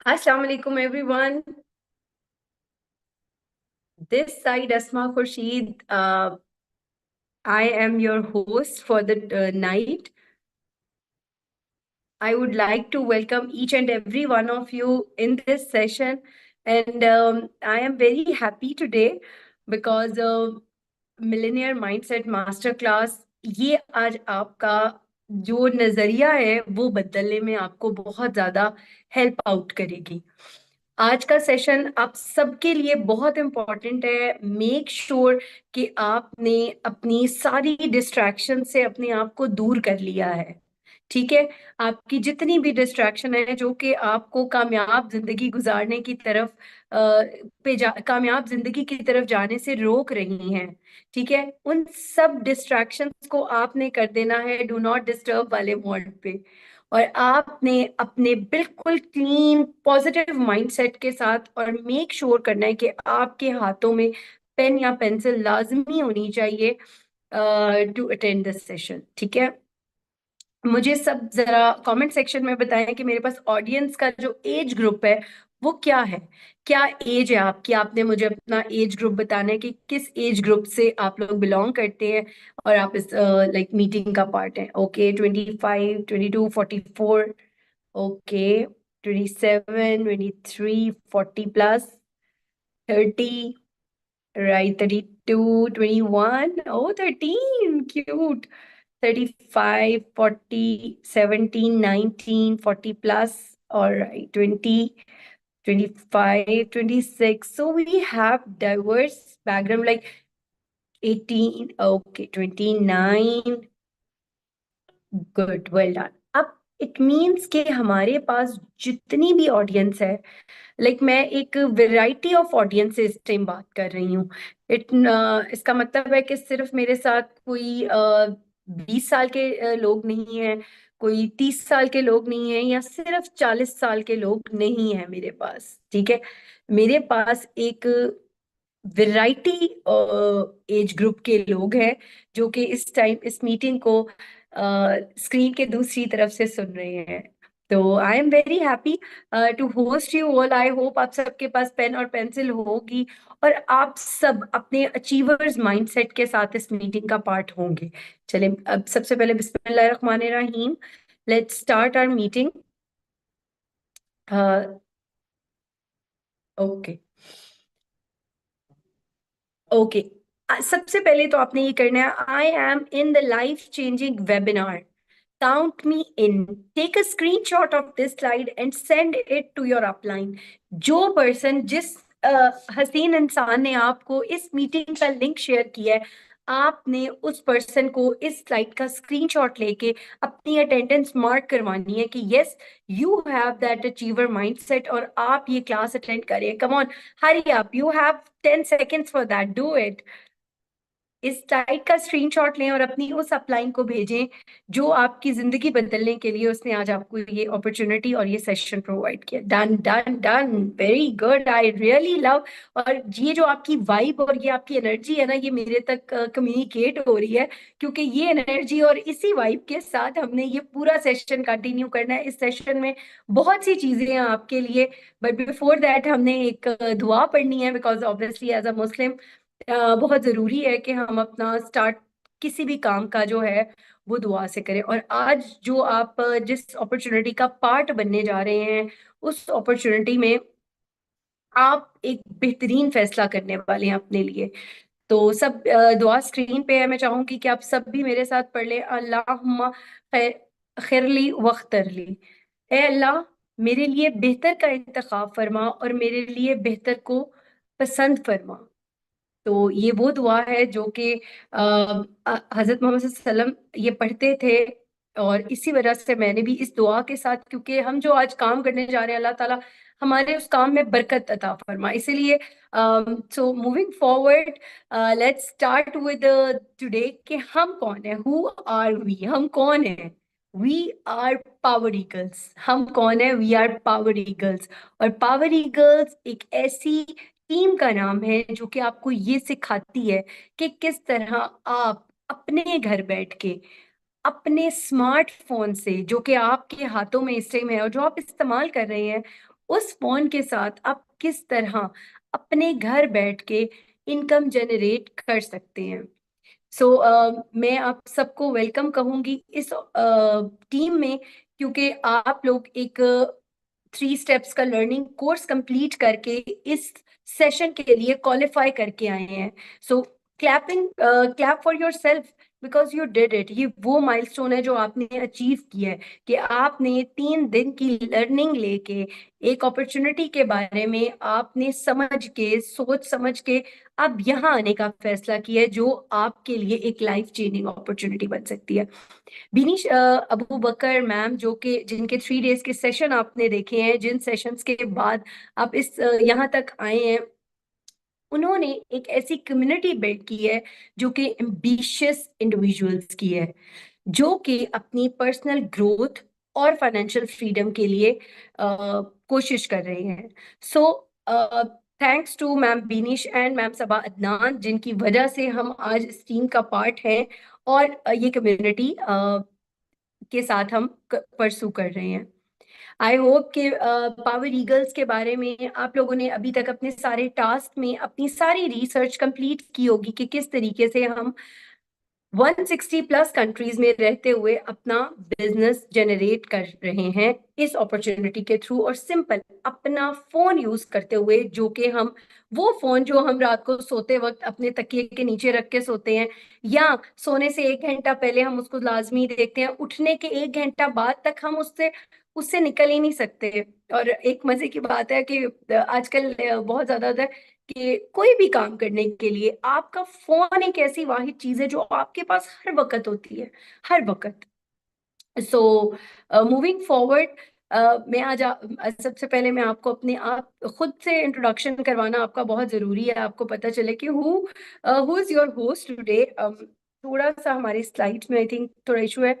Assalamu alaikum everyone. This side Asma Khurshid. I am your host for the night. I would like to welcome each and every one of you in this session, and I am very happy today because Millionaire mindset master class ये आज आपका जो नजरिया है वो बदलने में आपको बहुत ज्यादा हेल्प आउट करेगी। आज का सेशन आप सबके लिए बहुत इम्पोर्टेंट है। मेक श्योर कि आपने अपनी सारी डिस्ट्रैक्शन से अपने आप को दूर कर लिया है। ठीक है, आपकी जितनी भी डिस्ट्रैक्शन है जो कि आपको कामयाब जिंदगी गुजारने की तरफ कामयाब जिंदगी की तरफ जाने से रोक रही हैं। ठीक है, उन सब डिस्ट्रैक्शंस को आपने कर देना है डू नॉट डिस्टर्ब वाले मोड पे। और आपने अपने बिल्कुल क्लीन पॉजिटिव माइंडसेट के साथ और मेक श्योर करना है कि आपके हाथों में पेन या पेंसिल लाजमी होनी चाहिए टू अटेंड दिस सेशन। ठीक है, मुझे सब जरा कमेंट सेक्शन में बताएं कि मेरे पास ऑडियंस का जो एज ग्रुप है वो क्या है। क्या एज है आपकी? आपने मुझे अपना एज ग्रुप बताना है कि किस एज ग्रुप से आप लोग बिलोंग करते हैं और आप इस लाइक मीटिंग का पार्ट है। Okay, 25, 22, 44। Okay, 27, 23, 40 plus, 30, right, 32, 21, O 13, cute, 35, 40, 17, 19, 40 plus, all right, 20, 25, 26. So we have diverse background like 18, okay, 29. Good, well done. अब इट मीन्स कि हमारे पास जितनी भी ऑडियंस है, लाइक मैं एक वैरायटी ऑफ ऑडियंस से इस टाइम बात कर रही हूँ। इसका मतलब है कि सिर्फ मेरे साथ कोई 20 साल के लोग नहीं हैं, कोई 30 साल के लोग नहीं हैं, या सिर्फ 40 साल के लोग नहीं हैं मेरे पास। ठीक है, मेरे पास एक वैरायटी एज ग्रुप के लोग हैं जो कि इस टाइम इस मीटिंग को स्क्रीन के दूसरी तरफ से सुन रहे हैं। तो I am very happy to host you all. I hope आप सबके पास पेन और पेंसिल होगी और आप सब अपने अचीवर्स माइंडसेट के साथ इस मीटिंग का पार्ट होंगे। चलिए, अब सबसे पहले बिस्मिल्लाहिर्रहमानिर्रहीम, let's start our meeting. Okay okay, सबसे पहले तो आपने ये करना है, I am in the life changing webinar, count me in. Take a screenshot of this slide and send it to your upline. जो पर्सन, जिस हसीन इंसान ने आपको इस मीटिंग का लिंक शेयर किया है, आपने उस पर्सन को इस स्लाइड का स्क्रीनशॉट लेके अपनी अटेंडेंस मार्क करवानी है कि yes, you have that achiever mindset और आप ये क्लास अटेंड करिए। Come on, hurry up, you have 10 seconds for that, do it। इस स्लाइड का स्क्रीनशॉट लें और अपनी उस अपलाइन को भेजें जो आपकी जिंदगी बदलने के लिए उसने आज आपको ये अपॉर्चुनिटी और ये सेशन प्रोवाइड किया। Done done done, very good, I really love. और ये जो आपकी वाइब और ये आपकी एनर्जी है ना, ये मेरे तक कम्युनिकेट हो रही है, क्योंकि ये एनर्जी और इसी वाइब के साथ हमने ये पूरा सेशन कंटिन्यू करना है। इस सेशन में बहुत सी चीजें हैं आपके लिए, बट बिफोर दैट हमने एक दुआ पढ़नी है, बिकॉज ऑब्वियसली एज अ मुस्लिम बहुत जरूरी है कि हम अपना स्टार्ट किसी भी काम का जो है वो दुआ से करें। और आज जो आप जिस अपॉर्चुनिटी का पार्ट बनने जा रहे हैं, उस अपॉर्चुनिटी में आप एक बेहतरीन फैसला करने वाले हैं अपने लिए। तो सब दुआ स्क्रीन पे है, मैं चाहूंगी कि आप सब भी मेरे साथ पढ़ लें। अल्लाहुम्मा खैरली वख्तरली, ए अल्लाह, मेरे लिए बेहतर का इंतखाब फरमा और मेरे लिए बेहतर को पसंद फरमा। तो ये वो दुआ है जो कि हजरत मोहम्मद सल्लम ये पढ़ते थे, और इसी वजह से मैंने भी इस दुआ के साथ, क्योंकि हम जो आज काम करने जा रहे हैं, अल्लाह ताला हमारे उस काम में बरकत अता फरमा, इसीलिए सो moving forward, let's start with today कि हम कौन है, हु आर वी, हम कौन है। We are power eagles. हम कौन है? We are power eagles. और पावर ईगल्स एक ऐसी टीम का नाम है जो कि आपको ये सिखाती है कि किस तरह आप अपने घर बैठ के अपने स्मार्टफोन से, जो कि आपके हाथों में इस टाइम है और जो आप इस्तेमाल कर रहे हैं, उस फोन के साथ आप किस तरह अपने घर बैठ के इनकम जनरेट कर सकते हैं। मैं आप सबको वेलकम कहूंगी इस टीम में, क्योंकि आप लोग एक 3 स्टेप्स का लर्निंग कोर्स कंप्लीट करके इस सेशन के लिए क्वालिफाई करके आए हैं। So clap for yourself, because you did it. ये वो माइलस्टोन है जो आपने अचीव किया है, कि आपने 3 दिन की लर्निंग लेके एक अपॉर्चुनिटी के बारे में आपने समझ के, सोच समझ के अब यहाँ आने का फैसला किया है, जो आपके लिए एक लाइफ चेंजिंग अपॉर्चुनिटी बन सकती है। बिनीश अबू बकर मैम, जो कि जिनके 3 डेज के सेशन आपने देखे हैं, जिन सेशंस के बाद आप इस यहाँ तक आए हैं, उन्होंने एक ऐसी कम्युनिटी बिल्ड की है जो कि एम्बिशियस इंडिविजुअल्स की है, जो कि अपनी पर्सनल ग्रोथ और फाइनेंशियल फ्रीडम के लिए कोशिश कर रहे हैं। So thanks to ma'am Beenish and ma'am Saba Adnan, जिनकी वजह से हम आज इस टीम का पार्ट हैं और ये कम्युनिटी के साथ हम परसू कर रहे हैं। आई होप कि पावर ईगल्स के बारे में आप लोगों ने अभी तक अपने सारे टास्क में अपनी सारी रिसर्च कंप्लीट की होगी, कि किस तरीके से हम 160+ कंट्रीज में रहते हुए अपना बिजनेस जनरेट कर रहे हैं इस अपॉर्चुनिटी के थ्रू, और सिंपल अपना फोन यूज करते हुए, जो कि हम वो फोन जो हम रात को सोते वक्त अपने तकिए के नीचे रख के सोते हैं, या सोने से 1 घंटा पहले हम उसको लाजमी देखते हैं, उठने के 1 घंटा बाद तक हम उससे उससे निकल ही नहीं सकते। और एक मजे की बात है कि आजकल बहुत ज्यादा होता है कि कोई भी काम करने के लिए आपका फोन एक ऐसी वाहिद चीज है जो आपके पास हर वक्त होती है, हर वक्त। सो मूविंग फॉरवर्ड, सबसे पहले मैं आपको अपने आप खुद से इंट्रोडक्शन करवाना आपका बहुत जरूरी है, आपको पता चले कि who is your host today. थोड़ा सा हमारी स्लाइड में आई थिंक थोड़ा इशू है,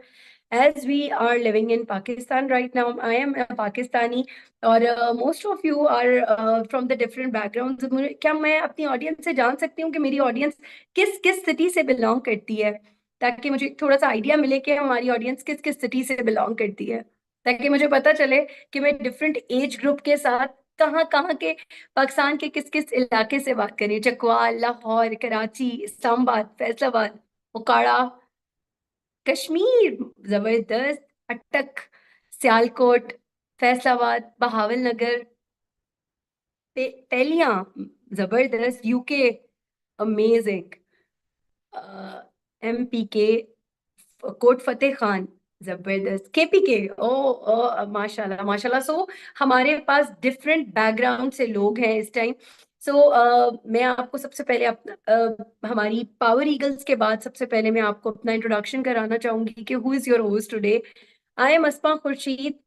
as we are living in Pakistan right now. I am a Pakistani, और most of you are from the different backgrounds. क्या मैं अपनी ऑडियंस से जान सकती हूँ कि मेरी ऑडियंस किस किस सिटी से बिलोंग करती है, ताकि मुझे थोड़ा सा आइडिया मिले कि हमारी ऑडियंस किस किस सिटी से बिलोंग करती है, ताकि मुझे पता चले कि मैं डिफरेंट एज ग्रुप के साथ कहाँ कहाँ के पाकिस्तान के किस किस इलाके से बात करें। चकवाल, लाहौर, कराची, इस्लामाबाद, फैसलाबाद, उकाड़ा, कश्मीर, जबरदस्त, अटक, सियालकोट, फैसलाबाद, बहावल नगर, तेलियां, जबरदस्त, यूके, अमेजिंग, एमपी के, कोट फतेह खान, जबरदस्त, केपीके, ओ माशाल्लाह माशाल्लाह। हमारे पास डिफरेंट बैकग्राउंड से लोग हैं इस टाइम। मैं आपको सबसे पहले हमारी पावर ईगल्स के बाद सबसे पहले मैं आपको अपना इंट्रोडक्शन कराना चाहूंगी कि who is your host today. I am Asma Khurshid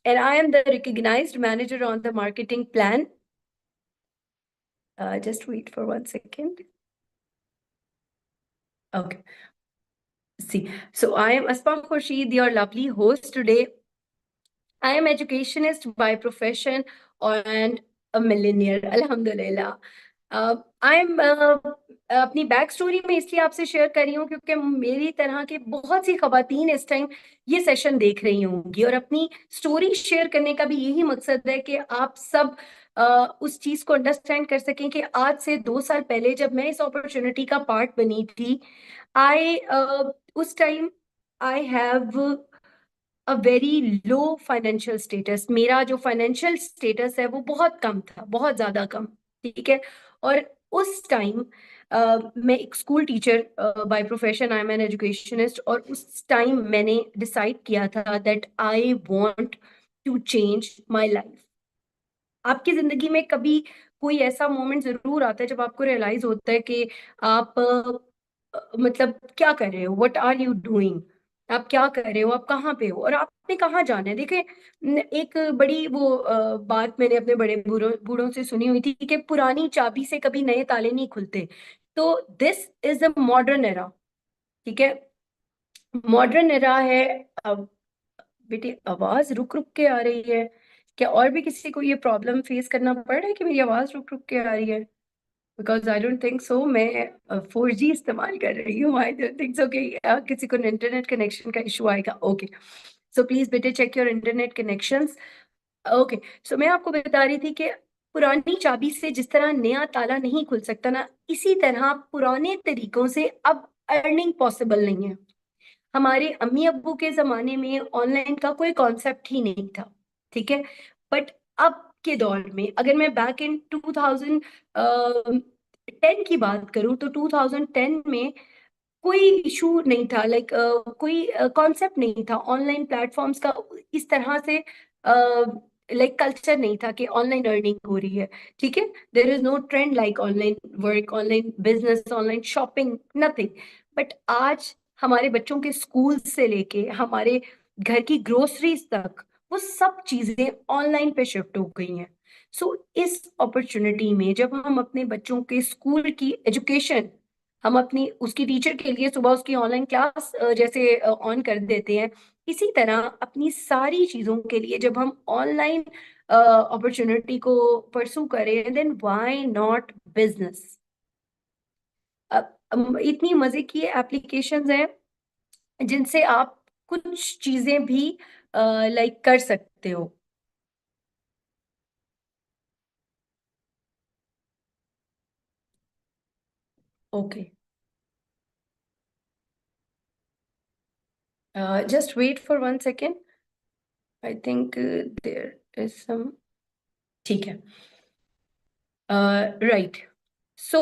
and I am the recognized manager on the marketing plan. Just wait for 1 second. Okay. See, so I am Asma Khurshid, your lovely host today. I am educationist by profession and a millionaire, alhamdulillah. I am अपनी back story में इसलिए आपसे share कर रही हूँ क्योंकि मेरी तरह के बहुत सी खवातीन इस टाइम ये सेशन देख रही होंगी, और अपनी स्टोरी शेयर करने का भी यही मकसद है कि आप सब उस चीज को अंडरस्टैंड कर सकें कि आज से 2 साल पहले जब मैं इस अपॉर्चुनिटी का पार्ट बनी थी, आई उस time I have a very low financial status. मेरा जो फाइनेंशियल स्टेटस है वो बहुत कम था, बहुत ज्यादा कम, ठीक है। और उस टाइम मैं एक school teacher by profession, I am an educationist, और उस टाइम मैंने डिसाइड किया था that I want to change my life. आपकी जिंदगी में कभी कोई ऐसा मोमेंट जरूर आता है जब आपको रियलाइज होता है कि आप मतलब क्या कर रहे हो, व्हाट आर यू डूइंग, आप क्या कर रहे हो, आप कहाँ पे हो और आपने कहाँ जाना है। देखिए, एक बड़ी वो बात मैंने अपने बड़े बूढ़ों बूढ़ों से सुनी हुई थी कि पुरानी चाबी से कभी नए ताले नहीं खुलते। तो this is a modern era, ठीक है, मॉडर्न एरा है। अब बेटी आवाज रुक रुक के आ रही है, क्या और भी किसी को ये प्रॉब्लम फेस करना पड़ रहा है कि मेरी आवाज रुक रुक के आ रही है? Because I don't think so, मैं 4G इस्तेमाल कर रही हूँ, आई डोंट थिंक सो कि किसी को इंटरनेट कनेक्शन का इशू आएगा। ओके, सो प्लीज बेटे check your internet connections. Okay. सो मैं आपको बता रही थी कि पुरानी चाबी से जिस तरह नया ताला नहीं खुल सकता ना, इसी तरह पुराने तरीकों से अब अर्निंग पॉसिबल नहीं है। हमारे अम्मी अब्बू के ज़माने में ऑनलाइन का कोई कॉन्सेप्ट ही नहीं था, ठीक है? बट अब के दौर में अगर मैं बैक इन 2010 की बात करूँ तो 2010 में कोई इशू नहीं था, लाइक कोई कॉन्सेप्ट नहीं था ऑनलाइन प्लेटफॉर्म्स का, इस तरह से लाइक कल्चर नहीं था कि ऑनलाइन अर्निंग हो रही है, ठीक है? There is no trend like online work, online business, online shopping, nothing. But आज हमारे बच्चों के स्कूल से लेके हमारे घर की ग्रोसरीज तक वो सब चीजें ऑनलाइन पे शिफ्ट हो गई हैं। सो इस अपॉर्चुनिटी में जब हम अपने बच्चों के स्कूल की एजुकेशन, हम अपनी उसकी टीचर के लिए सुबह उसकी ऑनलाइन क्लास जैसे ऑन कर देते हैं, इसी तरह अपनी सारी चीज़ों के लिए जब हम ऑनलाइन अपॉर्चुनिटी को परस्यू करें, देन व्हाई नॉट बिजनेस? इतनी मजे की एप्लीकेशंस हैं जिनसे आप कुछ चीजें भी लाइक कर सकते हो। Okay, just wait for 1 second. I think there is some, ठीक है, right. So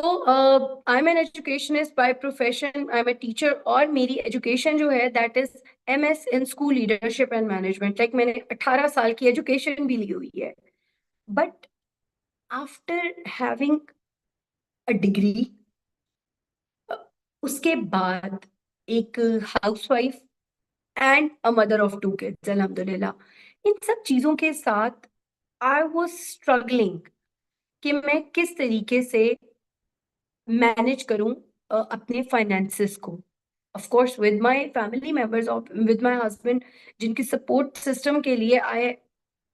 I am an educationist by profession, I am a teacher, और मेरी एजुकेशन जो है that is MS in school leadership and management. Like मैंने 18 साल की education भी ली हुई है। But after having a degree, उसके बाद एक housewife and a mother of 2 kids, अल्हम्दुलिल्लाह, इन सब चीजों के साथ आई वाज स्ट्रगलिंग कि मैं किस तरीके से मैनेज करूं अपने फाइनेंसेस को। Of course with my family members, of with my husband, जिनकी सपोर्ट सिस्टम के लिए I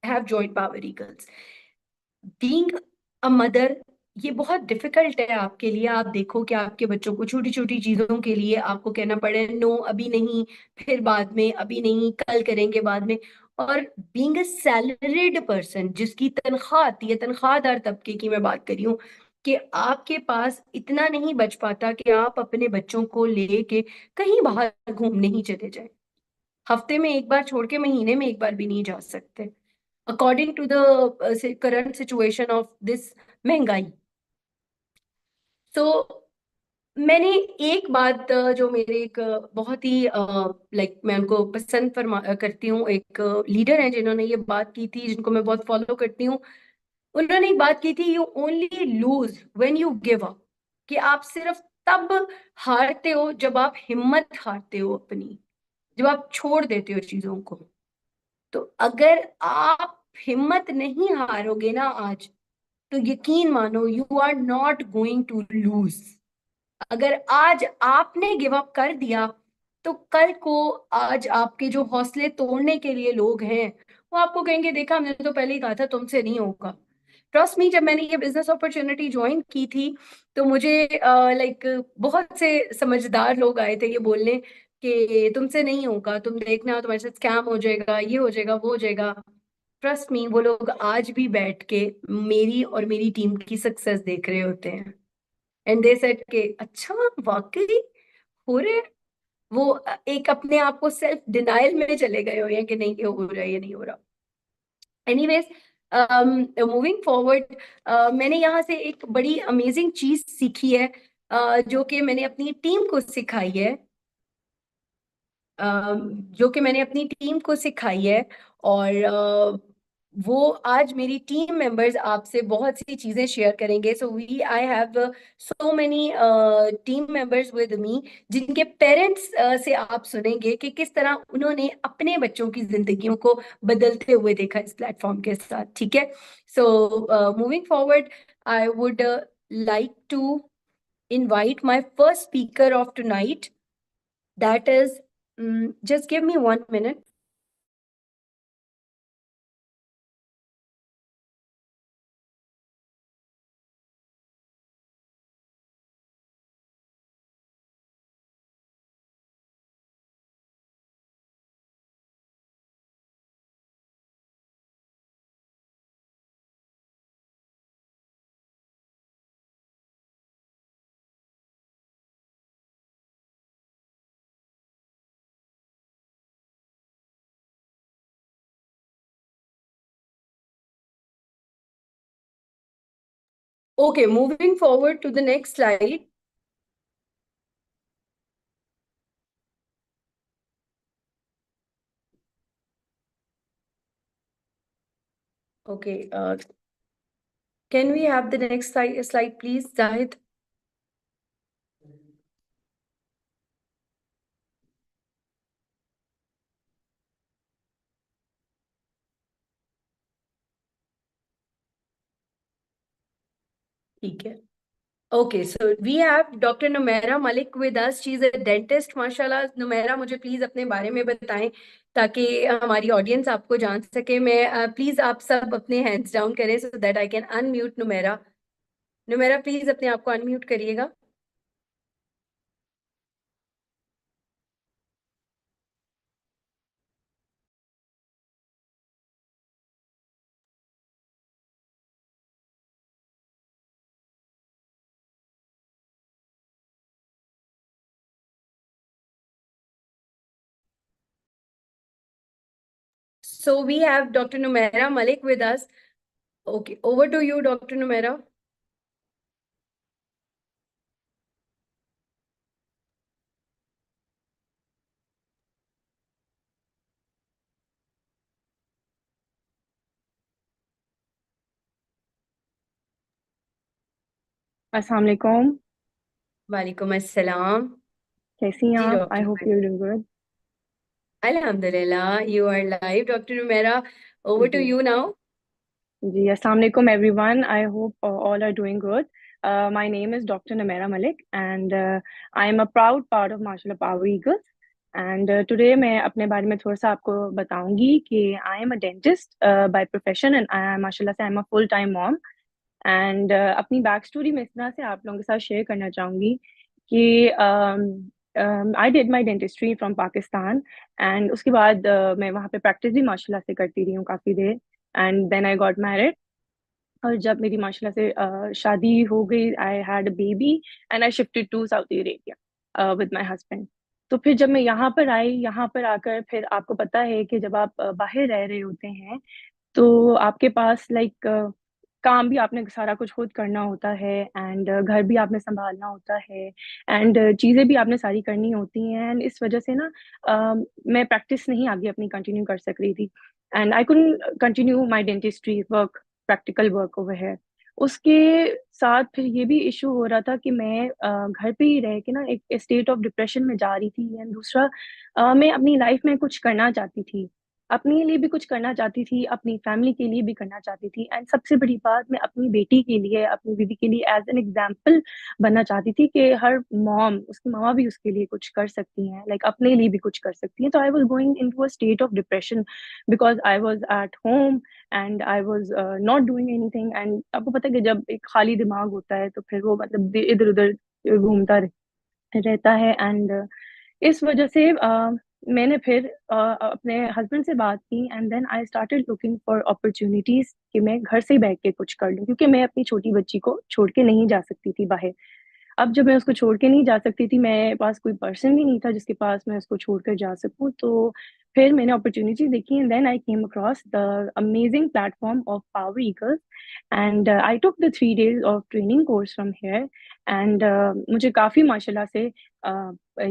have joint power eagles. Being a mother, ये बहुत डिफिकल्ट है आपके लिए। आप देखो कि आपके बच्चों को छोटी छोटी चीजों के लिए आपको कहना पड़े नो अभी नहीं, फिर बाद में, अभी नहीं, कल करेंगे, बाद में। और बीइंग अ सैलरीड पर्सन, जिसकी तनख्वाह आती है, तनख्वाहदार तबके की मैं बात कर रही हूँ, कि आपके पास इतना नहीं बच पाता कि आप अपने बच्चों को लेके कहीं बाहर घूमने ही चले जाए। हफ्ते में एक बार छोड़ के महीने में एक बार भी नहीं जा सकते, according to the current situation of this महंगाई। तो मैंने एक बात जो मेरे एक बहुत ही लाइक मैं उनको पसंद करती हूँ, एक लीडर है जिन्होंने ये बात की थी, जिनको मैं बहुत फॉलो करती हूँ। उन्होंने एक बात की थी, you only lose when you give up, कि आप सिर्फ तब हारते हो जब आप हिम्मत हारते हो अपनी, जब आप छोड़ देते हो चीजों को। तो अगर आप हिम्मत नहीं हारोगे ना आज, तो यकीन मानो you are not going to lose. अगर आज आपने गिव अप कर दिया, तो कल को आज आपके जो हौसले तोड़ने के लिए लोग हैं, वो आपको कहेंगे देखा हमने तो पहले ही कहा था तुमसे नहीं होगा। ट्रस्ट मी, जब मैंने ये बिजनेस अपॉर्चुनिटी ज्वाइन की थी, तो मुझे लाइक बहुत से समझदार लोग आए थे ये बोलने कि तुमसे नहीं होगा, तुम देखना तुम्हारे साथ स्कैम हो जाएगा, ये हो जाएगा, वो हो जाएगा। ट्रस्ट मी, वो लोग आज भी बैठ के मेरी और मेरी टीम की सक्सेस देख रहे होते हैं। एंड दे सेड के अच्छा, वाकई हो रहे हैं। वो एक अपने आप को सेल्फ डिनायल में चले गए हुए हैं कि नहीं, ये हो रहा है, ये नहीं हो रहा। एनीवेज, मूविंग फॉरवर्ड, मैंने यहाँ से एक बड़ी अमेजिंग चीज सीखी है, जो कि मैंने अपनी टीम को सिखाई है, जो कि मैंने अपनी टीम को सिखाई है। और वो आज मेरी टीम मेंबर्स आपसे बहुत सी चीजें शेयर करेंगे। So we I have so many team members with me, जिनके पेरेंट्स से आप सुनेंगे कि किस तरह उन्होंने अपने बच्चों की जिंदगियों को बदलते हुए देखा इस प्लेटफॉर्म के साथ, ठीक है? So moving forward, I would like to invite my first speaker of tonight. That is, just give me 1 minute. Okay, moving forward to the next slide. Okay, can we have the next slide, please, Zahid? ठीक है. Okay, so we have Dr. Numaira Malik with us. She's a dentist, माशाल्लाह. Numaira, मुझे please अपने बारे में बताएं ताकि हमारी ऑडियंस आपको जान सके. मैं प्लीज आप सब अपने हैंड्स डाउन करें so that I can unmute Numaira. Numaira, please अपने आप को अनम्यूट करिएगा. So we have Dr. Numaira Malik with us. Okay, over to you, Dr. Numaira. अस्सलाम वालेकुम. वालेकुम अस्सलाम. कैसी हैं जी आप? I doctor hope you are doing good. Alhamdulillah, you are live. Dr. Numaira, over to जी you now. जी, अस्सलाम वालेकुम everyone. I hope all are doing good. My name is Dr. Numaira Malik and I am a proud part of Mashallah Power Eagles. And today मैं अपने बारे में थोड़ा सा आपको बताऊंगी कि I am a dentist by profession and माशाल्लाह से I am a full time mom. And अपनी बैक स्टोरी मैं इस तरह से आप लोगों के साथ शेयर करना चाहूँगी कि I did my dentistry from Pakistan and उसके बाद मैं वहाँ पे प्रैक्टिस भी माशाल्लाह से करती रही हूँ काफ़ी देर. And then I got married. और जब मेरी माशाल्लाह से शादी हो गई, I had a baby and I shifted to Saudi Arabia with my husband. तो फिर जब मैं यहाँ पर आई, यहाँ पर आकर फिर आपको पता है कि जब आप बाहर रह रहे होते हैं तो आपके पास लाइक काम भी आपने सारा कुछ खुद करना होता है एंड घर भी आपने संभालना होता है एंड चीज़ें भी आपने सारी करनी होती हैं. एंड इस वजह से ना मैं प्रैक्टिस नहीं आगे अपनी कंटिन्यू कर सक रही थी and I couldn't continue my dentistry work, practical work over है. उसके साथ फिर ये भी इशू हो रहा था कि मैं घर पे ही रह के ना एक स्टेट ऑफ डिप्रेशन में जा रही थी. एंड दूसरा मैं अपनी लाइफ में कुछ करना चाहती थी, अपने लिए भी कुछ करना चाहती थी, अपनी फैमिली के लिए भी करना चाहती थी एंड सबसे बड़ी बात मैं अपनी बेटी के लिए, अपनी बीवी के लिए एज़ एन एग्ज़ाम्पल बनना चाहती थी कि हर मॉम, उसकी मम्मा भी उसके लिए कुछ कर सकती हैं, लाइक अपने लिए भी कुछ कर सकती हैं. तो I was going into a state of depression because I was at home and I was not doing anything. And आपको पता है कि जब एक खाली दिमाग होता है तो फिर वो मतलब इधर-उधर घूमता रहता है. एंड इस वजह से मैंने फिर अपने हस्बैंड से बात की and then I started looking for opportunities कि मैं घर से ही बैठ के कुछ कर लूं, क्योंकि मैं अपनी छोटी बच्ची को छोड़ के नहीं जा सकती थी बाहर. अब जब मैं उसको छोड़ के नहीं जा सकती थी, मेरे पास कोई पर्सन भी नहीं था जिसके पास मैं उसको छोड़ कर जा सकूं. तो फिर मैंने अपॉर्चुनिटी देखी and then I came across the amazing platform of power eagles and I took the 3 days of training course from here. And मुझे काफ़ी माशाल्लाह से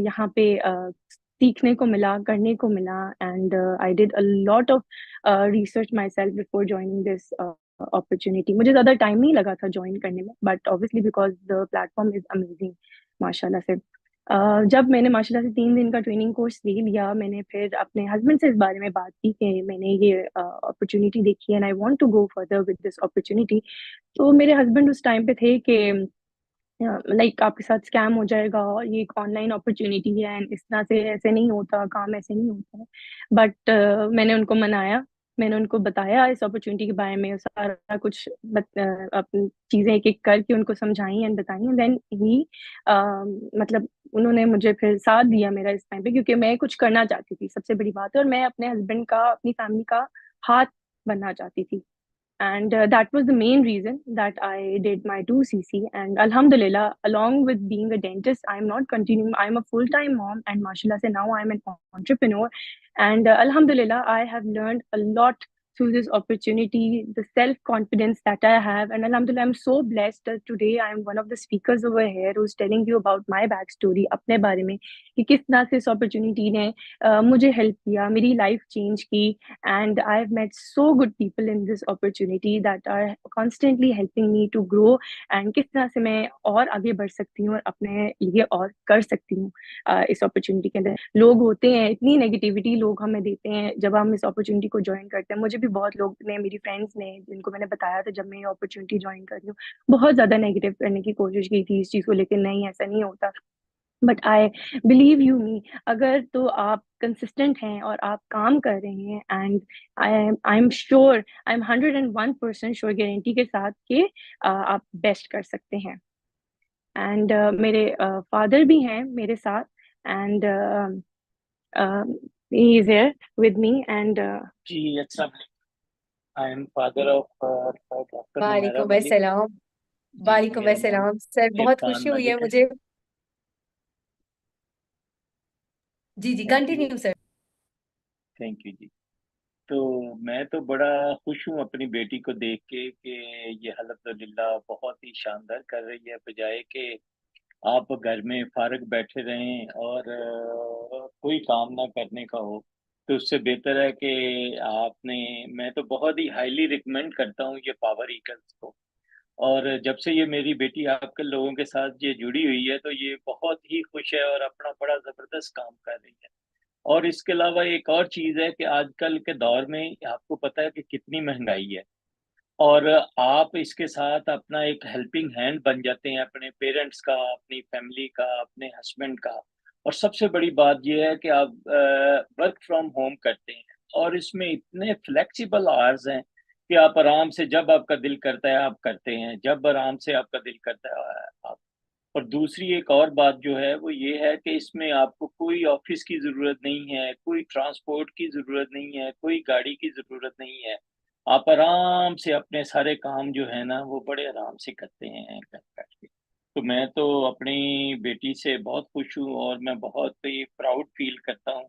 यहाँ पे सीखने को मिला, करने को मिला. And I did a lot of research my self before joining this opportunity. मुझे ज़्यादा टाइम नहीं लगा था ज्वाइन करने में, but obviously because the platform is amazing माशाल्लाह से. जब मैंने माशाल्लाह से 3 दिन का ट्रेनिंग कोर्स ले लिया, मैंने फिर अपने हस्बैंड से इस बारे में बात की कि मैंने ये अपॉर्चुनिटी देखी and I want to go further with this opportunity. तो मेरे हस्बैंड उस टाइम पे थे कि लाइक आपके साथ स्कैम हो जाएगा और ये एक ऑनलाइन अपॉर्चुनिटी है एंड इस तरह से ऐसे नहीं होता, काम ऐसे नहीं होता है. बट मैंने उनको मनाया, मैंने उनको बताया इस अपॉर्चुनिटी के बारे में, सारा कुछ अपनी चीज़ें एक एक करके उनको समझाई एंड बताई. एंड देन ही मतलब उन्होंने मुझे फिर साथ दिया मेरा इस टाइम पे, क्योंकि मैं कुछ करना चाहती थी, सबसे बड़ी बात है. और मैं अपने हस्बैंड का, अपनी फैमिली का हाथ बनना चाहती थी. And that was the main reason that I did my 2cc. And alhamdulillah, along with being a dentist, I'm not continuing, I'm a full-time mom, and mashallah say now I'm an entrepreneur. And alhamdulillah, I have learned a lot to this opportunity, the self-confidence that I have. And Alhamdulillah, I'm so blessed that today I'm one of the speakers over here who's telling you about my backstory, अपने बारे में कि किस तरह से इस opportunity ने मुझे help किया, मेरी life change की. And I've met so good people in this opportunity that are constantly helping me to grow. And किस तरह से मैं और आगे बढ़ सकती हूँ और अपने लिए और कर सकती हूँ इस अपॉर्चुनिटी के अंदर. लोग होते हैं, इतनी नेगेटिविटी लोग हमें देते हैं जब हम इस अपॉर्चुनिटी को ज्वाइन करते हैं. मुझे भी बहुत लोग ने, मेरी फ्रेंड्स ने, जिनको मैंने बताया था जब मैं ये अपॉर्चुनिटी ज्वाइन कर रही हूँ, बहुत ज्यादा नेगेटिव करने की कोशिश की थी इस चीज को, लेकिन नहीं, ऐसा नहीं होता. बट आई बिलीव यू मी, अगर तो आप कंसिस्टेंट हैं और आप काम कर रहे हैं, and I am sure, I am 101% sure, guarantee के साथ कि आप बेस्ट कर सकते हैं. एंड मेरे फादर भी हैं मेरे साथ, and he is here with me. And जी, अच्छा. I am father of Dr. Numera वालेकुम Malik. अस्सलाम. जी, वालेकुम मेरा नाम अस्सलाम सर, बहुत इरफान खुशी हुई है मलिक है. मुझे. जी जी, thank you, continue sir. Thank you जी. तो मैं तो बड़ा खुश हूँ अपनी बेटी को देख के कि ये अल्हम्दुलिल्लाह बहुत ही शानदार कर रही है, बजाय कि आप घर में फारग बैठे रहें और कोई काम ना करने का हो. तो उससे बेहतर है कि आपने, मैं तो बहुत ही हाईली रिकमेंड करता हूँ ये पावर ईगल्स को. और जब से ये मेरी बेटी आपके लोगों के साथ ये जुड़ी हुई है, तो ये बहुत ही खुश है और अपना बड़ा ज़बरदस्त काम कर रही है. और इसके अलावा एक और चीज़ है कि आजकल के दौर में आपको पता है कि कितनी महँगाई है, और आप इसके साथ अपना एक हेल्पिंग हैंड बन जाते हैं अपने पेरेंट्स का, अपनी फैमिली का, अपने हस्बैंड का. और सबसे बड़ी बात ये है कि आप वर्क फ्रॉम होम करते हैं और इसमें इतने फ्लेक्सिबल आवर्स हैं कि आप आराम से जब आपका दिल करता है आप करते हैं, जब आराम से आपका दिल करता है आप. और दूसरी एक और बात जो है वो ये है कि इसमें आपको कोई ऑफ़िस की ज़रूरत नहीं है, कोई ट्रांसपोर्ट की ज़रूरत नहीं है, कोई गाड़ी की ज़रूरत नहीं है. आप आराम से अपने सारे काम जो है ना वो बड़े आराम से करते हैं घर बैठ के. तो मैं तो अपनी बेटी से बहुत खुश हूँ और मैं बहुत ही प्राउड फ़ील करता हूँ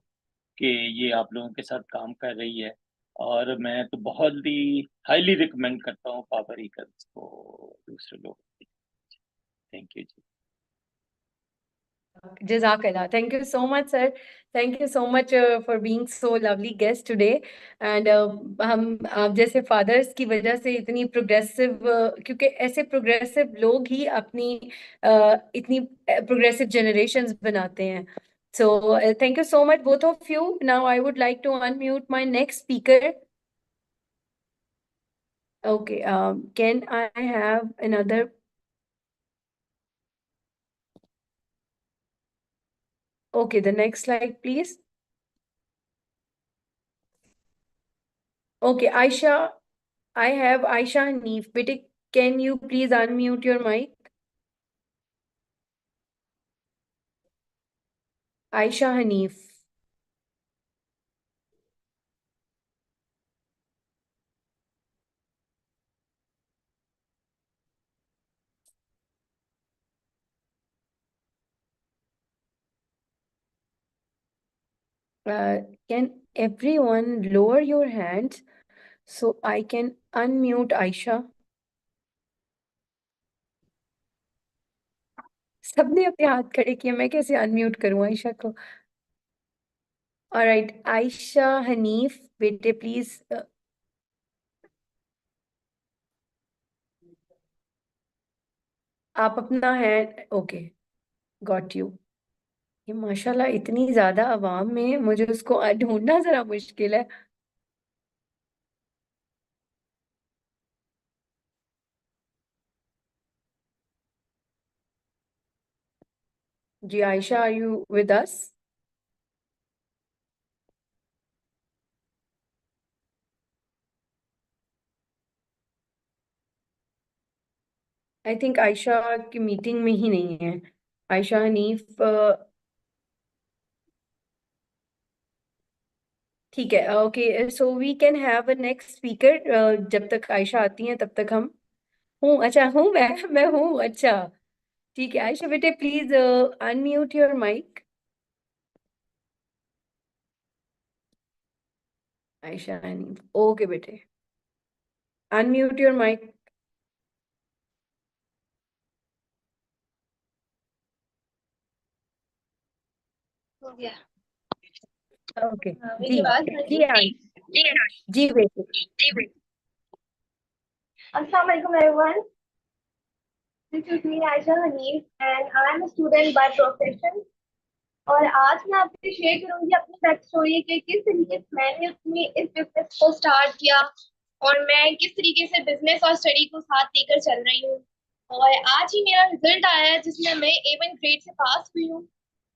कि ये आप लोगों के साथ काम कर रही है. और मैं तो बहुत ही हाइली रिकमेंड करता हूँ पावर ईगल्स को दूसरे लोगों के लिए. Thank you ji. Jazakallah. Thank you so much, sir. Thank you so much for being so lovely guest today. And हम आप जैसे फादर्स की वजह से इतनी प्रोग्रेसिव, क्योंकि ऐसे प्रोग्रेसिव लोग ही अपनी इतनी प्रोग्रेसिव जनरेशंस बनाते हैं. So thank you so much, both of you. Now I would like to unmute my next speaker. Okay, can I have another? Okay, the next slide, please. Okay, Aisha, I have Aisha Hanif. Bete, can you please unmute your mic? Aisha Hanif. Can everyone lower your hands so I can unmute Aisha? सबने अपने हाथ खड़े किए, मैं कैसे unmute करूं आयशा को? Alright, Ayesha Hanif, बेटे प्लीज. आप अपना हैंड, ओके, गॉट यू. ये माशाल्लाह इतनी ज्यादा आवाम में मुझे उसको ढूंढना जरा मुश्किल है. जी Ayesha, are you with us? I think Ayesha की मीटिंग में ही नहीं है. आयशा हनीफ, ठीक है. Okay, so we can have a next speaker. जब तक आयशा आती हैं तब तक हम. हूँ, अच्छा हूँ मैं हूँ, अच्छा ठीक है. आयशा बेटे please unmute your mic. Ayesha Hanif, okay बेटे, अनम्यूट योर माइक। हो गया। ओके मेरी जी आवाज आ रही जी है? हाँ जी बेटे। Assalamu alaikum everyone. This is me Aisha Hanif and I am a student by profession. और आज मैं आपसे शेयर करूंगी अपनी बैक स्टोरी कि किस तरीके से मैंने अपनी इस बिजनेस को स्टार्ट किया और मैं किस तरीके से बिजनेस और स्टडी को साथ लेकर चल रही हूँ। और आज ही मेरा रिजल्ट आया है जिसमें मैं A1 ग्रेड से पास हुई हूँ।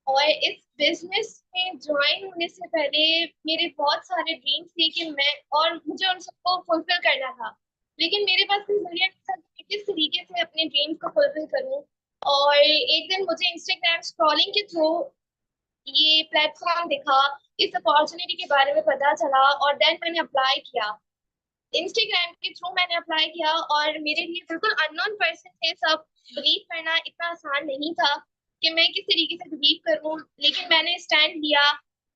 और इस बिजनेस में ज्वाइन होने से पहले मेरे बहुत सारे ड्रीम्स थे कि मैं और मुझे उन सबको फुलफिल करना था, लेकिन मेरे पास कोई जरिया नहीं था कि मैं किस तरीके से अपने ड्रीम्स को फुलफिल करूं। और एक दिन मुझे इंस्टाग्राम स्क्रॉलिंग के थ्रू ये प्लेटफॉर्म दिखा, इस अपॉर्चुनिटी के बारे में पता चला और देन मैंने अप्लाई किया। इंस्टाग्राम के थ्रू मैंने अप्लाई किया और मेरे लिए बिल्कुल अननोन पर्सन थे सब। बिलीव करना इतना आसान नहीं था कि मैं किस तरीके से बिलीव करूं, लेकिन मैंने स्टैंड लिया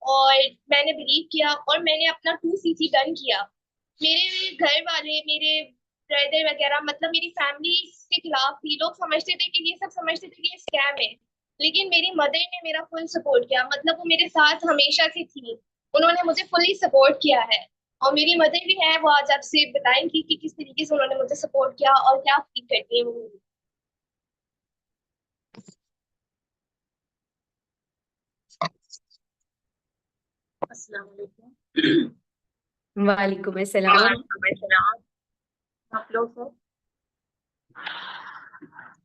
और मैंने बिलीव किया और मैंने अपना 2CC डन किया। मेरे घर वाले, मेरे ब्रदर वगैरह, मतलब मेरी फैमिली के खिलाफ थी। लोग समझते थे कि ये सब समझते थे कि ये स्कैम है, लेकिन मेरी मदर ने मेरा फुल सपोर्ट किया। मतलब वो मेरे साथ हमेशा से थी, उन्होंने मुझे फुली सपोर्ट किया है। और मेरी मदर भी है, वो आज आपसे बताएंगी कि किस तरीके से उन्होंने मुझे सपोर्ट किया और क्या फील करती है वो। अस्सलाम वालेकुम। वालेकुम अस्सलाम। आप लोग सब,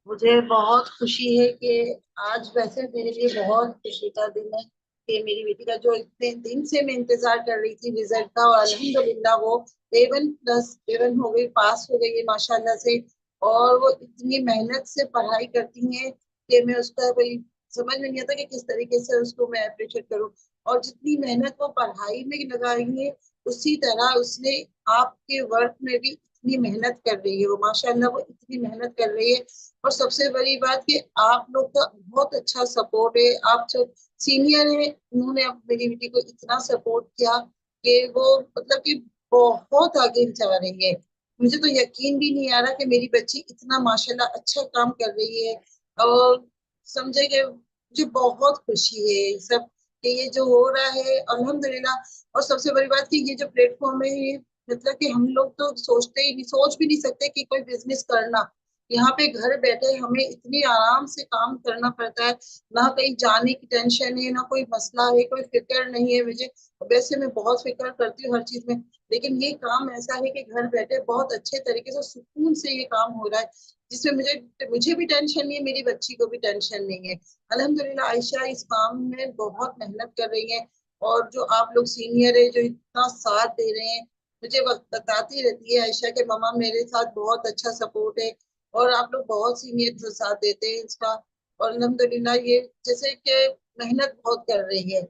मुझे बहुत खुशी है कि आज वैसे मेरे लिए बहुत खुशी का दिन है कि मेरी बेटी का जो इतने दिन से मैं इंतजार कर रही थी रिजल्ट का, और अल्हम्दुलिल्लाह वो A1+A1 हो गई, पास हो गई है माशाल्लाह से। और वो इतनी मेहनत से पढ़ाई करती हैं कि मैं उसका कोई समझ में नहीं आता कि किस तरीके से उसको मैं अप्रिशिएट करूं। और जितनी मेहनत वो पढ़ाई में लगा रही है, उसी तरह उसने आपके वर्क में भी इतनी मेहनत कर रही है वो, माशाल्लाह वो इतनी मेहनत कर रही है। और सबसे बड़ी बात कि आप लोग का बहुत अच्छा सपोर्ट है। आप जो सीनियर है उन्होंने अब मेरी बेटी को इतना सपोर्ट किया कि वो मतलब कि बहुत आगे जा रही है। मुझे तो यकीन भी नहीं आ रहा कि मेरी बच्ची इतना माशाल्लाह अच्छा काम कर रही है। और समझे कि मुझे बहुत खुशी है ये सब कि ये जो हो रहा है अल्हम्दुलिल्लाह। और सबसे बड़ी बात कि ये जो प्लेटफॉर्म है ये मतलब कि हम लोग तो सोचते ही नहीं, सोच भी नहीं सकते कि कोई बिजनेस करना। यहाँ पे घर बैठे हमें इतनी आराम से काम करना पड़ता है, ना कहीं जाने की टेंशन है, ना कोई मसला है, कोई फिक्र नहीं है मुझे। वैसे मैं बहुत फिक्र करती हूँ हर चीज में, लेकिन ये काम ऐसा है कि घर बैठे बहुत अच्छे तरीके से सुकून से ये काम हो रहा है, जिसमें मुझे मुझे भी टेंशन नहीं है, मेरी बच्ची को भी टेंशन नहीं है। अल्हम्दुलिल्लाह आयशा इस काम में बहुत मेहनत कर रही है। और जो आप लोग सीनियर है जो इतना साथ दे रहे हैं, मुझे वक्त बताती रहती है आयशा के मम्मा मेरे साथ बहुत अच्छा सपोर्ट है। और आप लोग बहुत सीनियर से साथ देते हैं इसका। और अल्हम्दुलिल्लाह ये जैसे कि मेहनत बहुत कर रही है,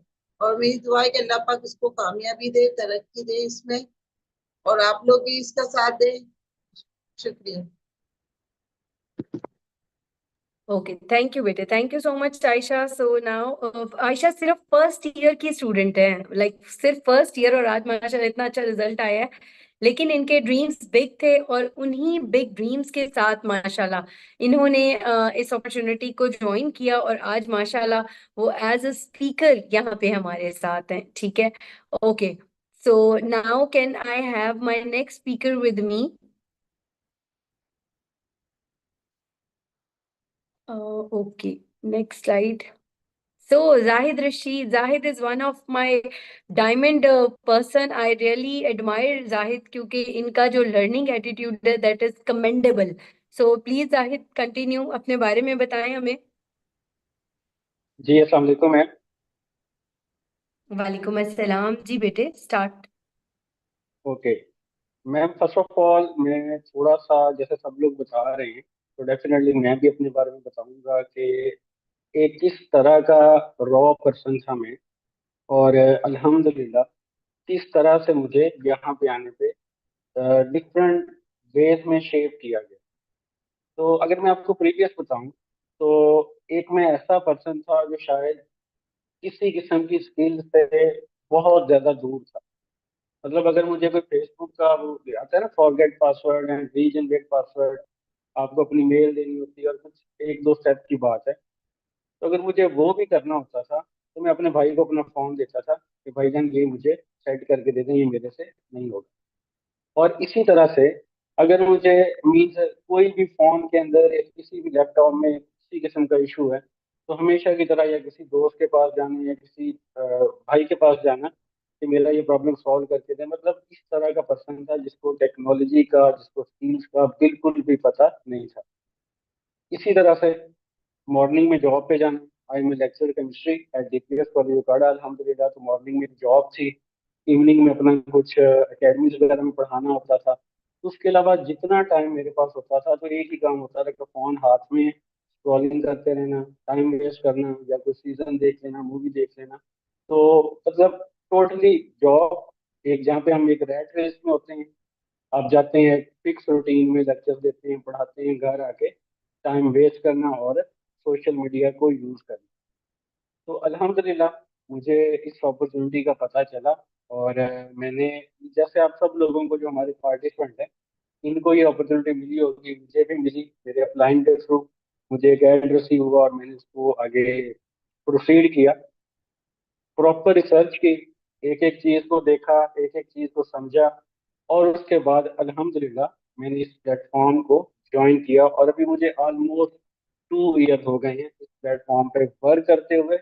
और मेरी दुआ है कि अल्लाह पाक इसको कामयाबी दे, तरक्की दे इसमें, और आप लोग भी इसका साथ दें। शुक्रिया। ओके थैंक यू बेटे, thank you so much Ayesha. So now Ayesha सिर्फ फर्स्ट ईयर की स्टूडेंट है, लाइक सिर्फ फर्स्ट ईयर, और आज माशाल्लाह इतना अच्छा रिजल्ट आया है। लेकिन इनके ड्रीम्स बिग थे और उन्हीं बिग ड्रीम्स के साथ माशाल्लाह इन्होंने इस अपॉर्चुनिटी को ज्वाइन किया और आज माशाल्लाह वो एज अ स्पीकर यहाँ पे हमारे साथ हैं। ठीक है, okay. So now can I have my next speaker with me? Okay, next slide. So Zahid Rashid, Zahid is one of my diamond person. I really admire Zahid क्योंकि इनका जो learning attitude है that is commendable. So please Zahid continue, अपने बारे में बताएं हमें। जी अस्सलाम वालेकुम मैम। वालेकुम अस्सलाम जी बेटे, start. Okay ma'am, first of all मैं थोड़ा सा जैसे सब लोग बता रहे हैं तो डेफिनेटली मैं भी अपने बारे में बताऊंगा कि एक किस तरह का रॉ पर्सन था मैं, और अल्हम्दुलिल्लाह किस तरह से मुझे यहाँ पे आने पे डिफरेंट वेज में शेप किया गया। तो अगर मैं आपको प्रीवियस बताऊं तो एक मैं ऐसा पर्सन था जो शायद किसी किस्म की स्किल से बहुत ज़्यादा दूर था। मतलब अगर मुझे कोई फेसबुक का वो आता है ना, forget password and regenerate password, आपको अपनी मेल देनी होती है और कुछ एक दो स्टेप की बात है, तो अगर मुझे वो भी करना होता था तो मैं अपने भाई को अपना फोन देता था कि भाईजान ये मुझे सेट करके दे दें, ये मेरे से नहीं होगा। और इसी तरह से अगर मुझे मीन्स कोई भी फोन के अंदर या किसी भी लैपटॉप में किसी किस्म का इशू है, तो हमेशा की तरह या किसी दोस्त के पास जाना या किसी भाई के पास जाना कि मेरा ये प्रॉब्लम सॉल्व करके दे। मतलब इस तरह का पर्सन था जिसको टेक्नोलॉजी का, जिसको स्किल्स का बिल्कुल भी पता नहीं था। इसी तरह से मॉर्निंग में जॉब पे जाना, I am lecture chemistry at DPS college Ukada, अल्हम्दुलिल्लाह। तो मॉर्निंग में जॉब थी, इवनिंग में अपना कुछ अकेडमीज वगैरह में पढ़ाना होता था। तो उसके अलावा जितना टाइम मेरे पास होता था तो एक ही काम होता था कि फोन हाथ में स्क्रॉलिंग करते रहना, टाइम वेस्ट करना, या कोई सीजन देख लेना, मूवी देख लेना। तो मतलब टोटली जॉब, एक जहाँ पे हम एक रैट रेस में होते हैं, आप जाते हैं फिक्स रूटीन में, लेक्चर देते हैं, पढ़ाते हैं, घर आके टाइम वेस्ट करना और सोशल मीडिया को यूज करना। तो अल्हम्दुलिल्लाह मुझे इस अपॉर्चुनिटी का पता चला, और मैंने, जैसे आप सब लोगों को जो हमारे पार्टिसिपेंट हैं इनको ये अपॉर्चुनिटी मिली होगी, मुझे भी मिली, मेरे अपलाइन के थ्रू मुझे एक एड रिसीव हुआ और मैंने उसको आगे प्रोसीड किया, प्रॉपर रिसर्च की, एक एक चीज को देखा, एक एक चीज को समझा, और उसके बाद अल्हम्दुलिल्लाह मैंने इस प्लेटफॉर्म को ज्वाइन किया। और अभी मुझे ऑलमोस्ट 2 ईयर हो गए हैं इस प्लेटफॉर्म पे वर्क करते हुए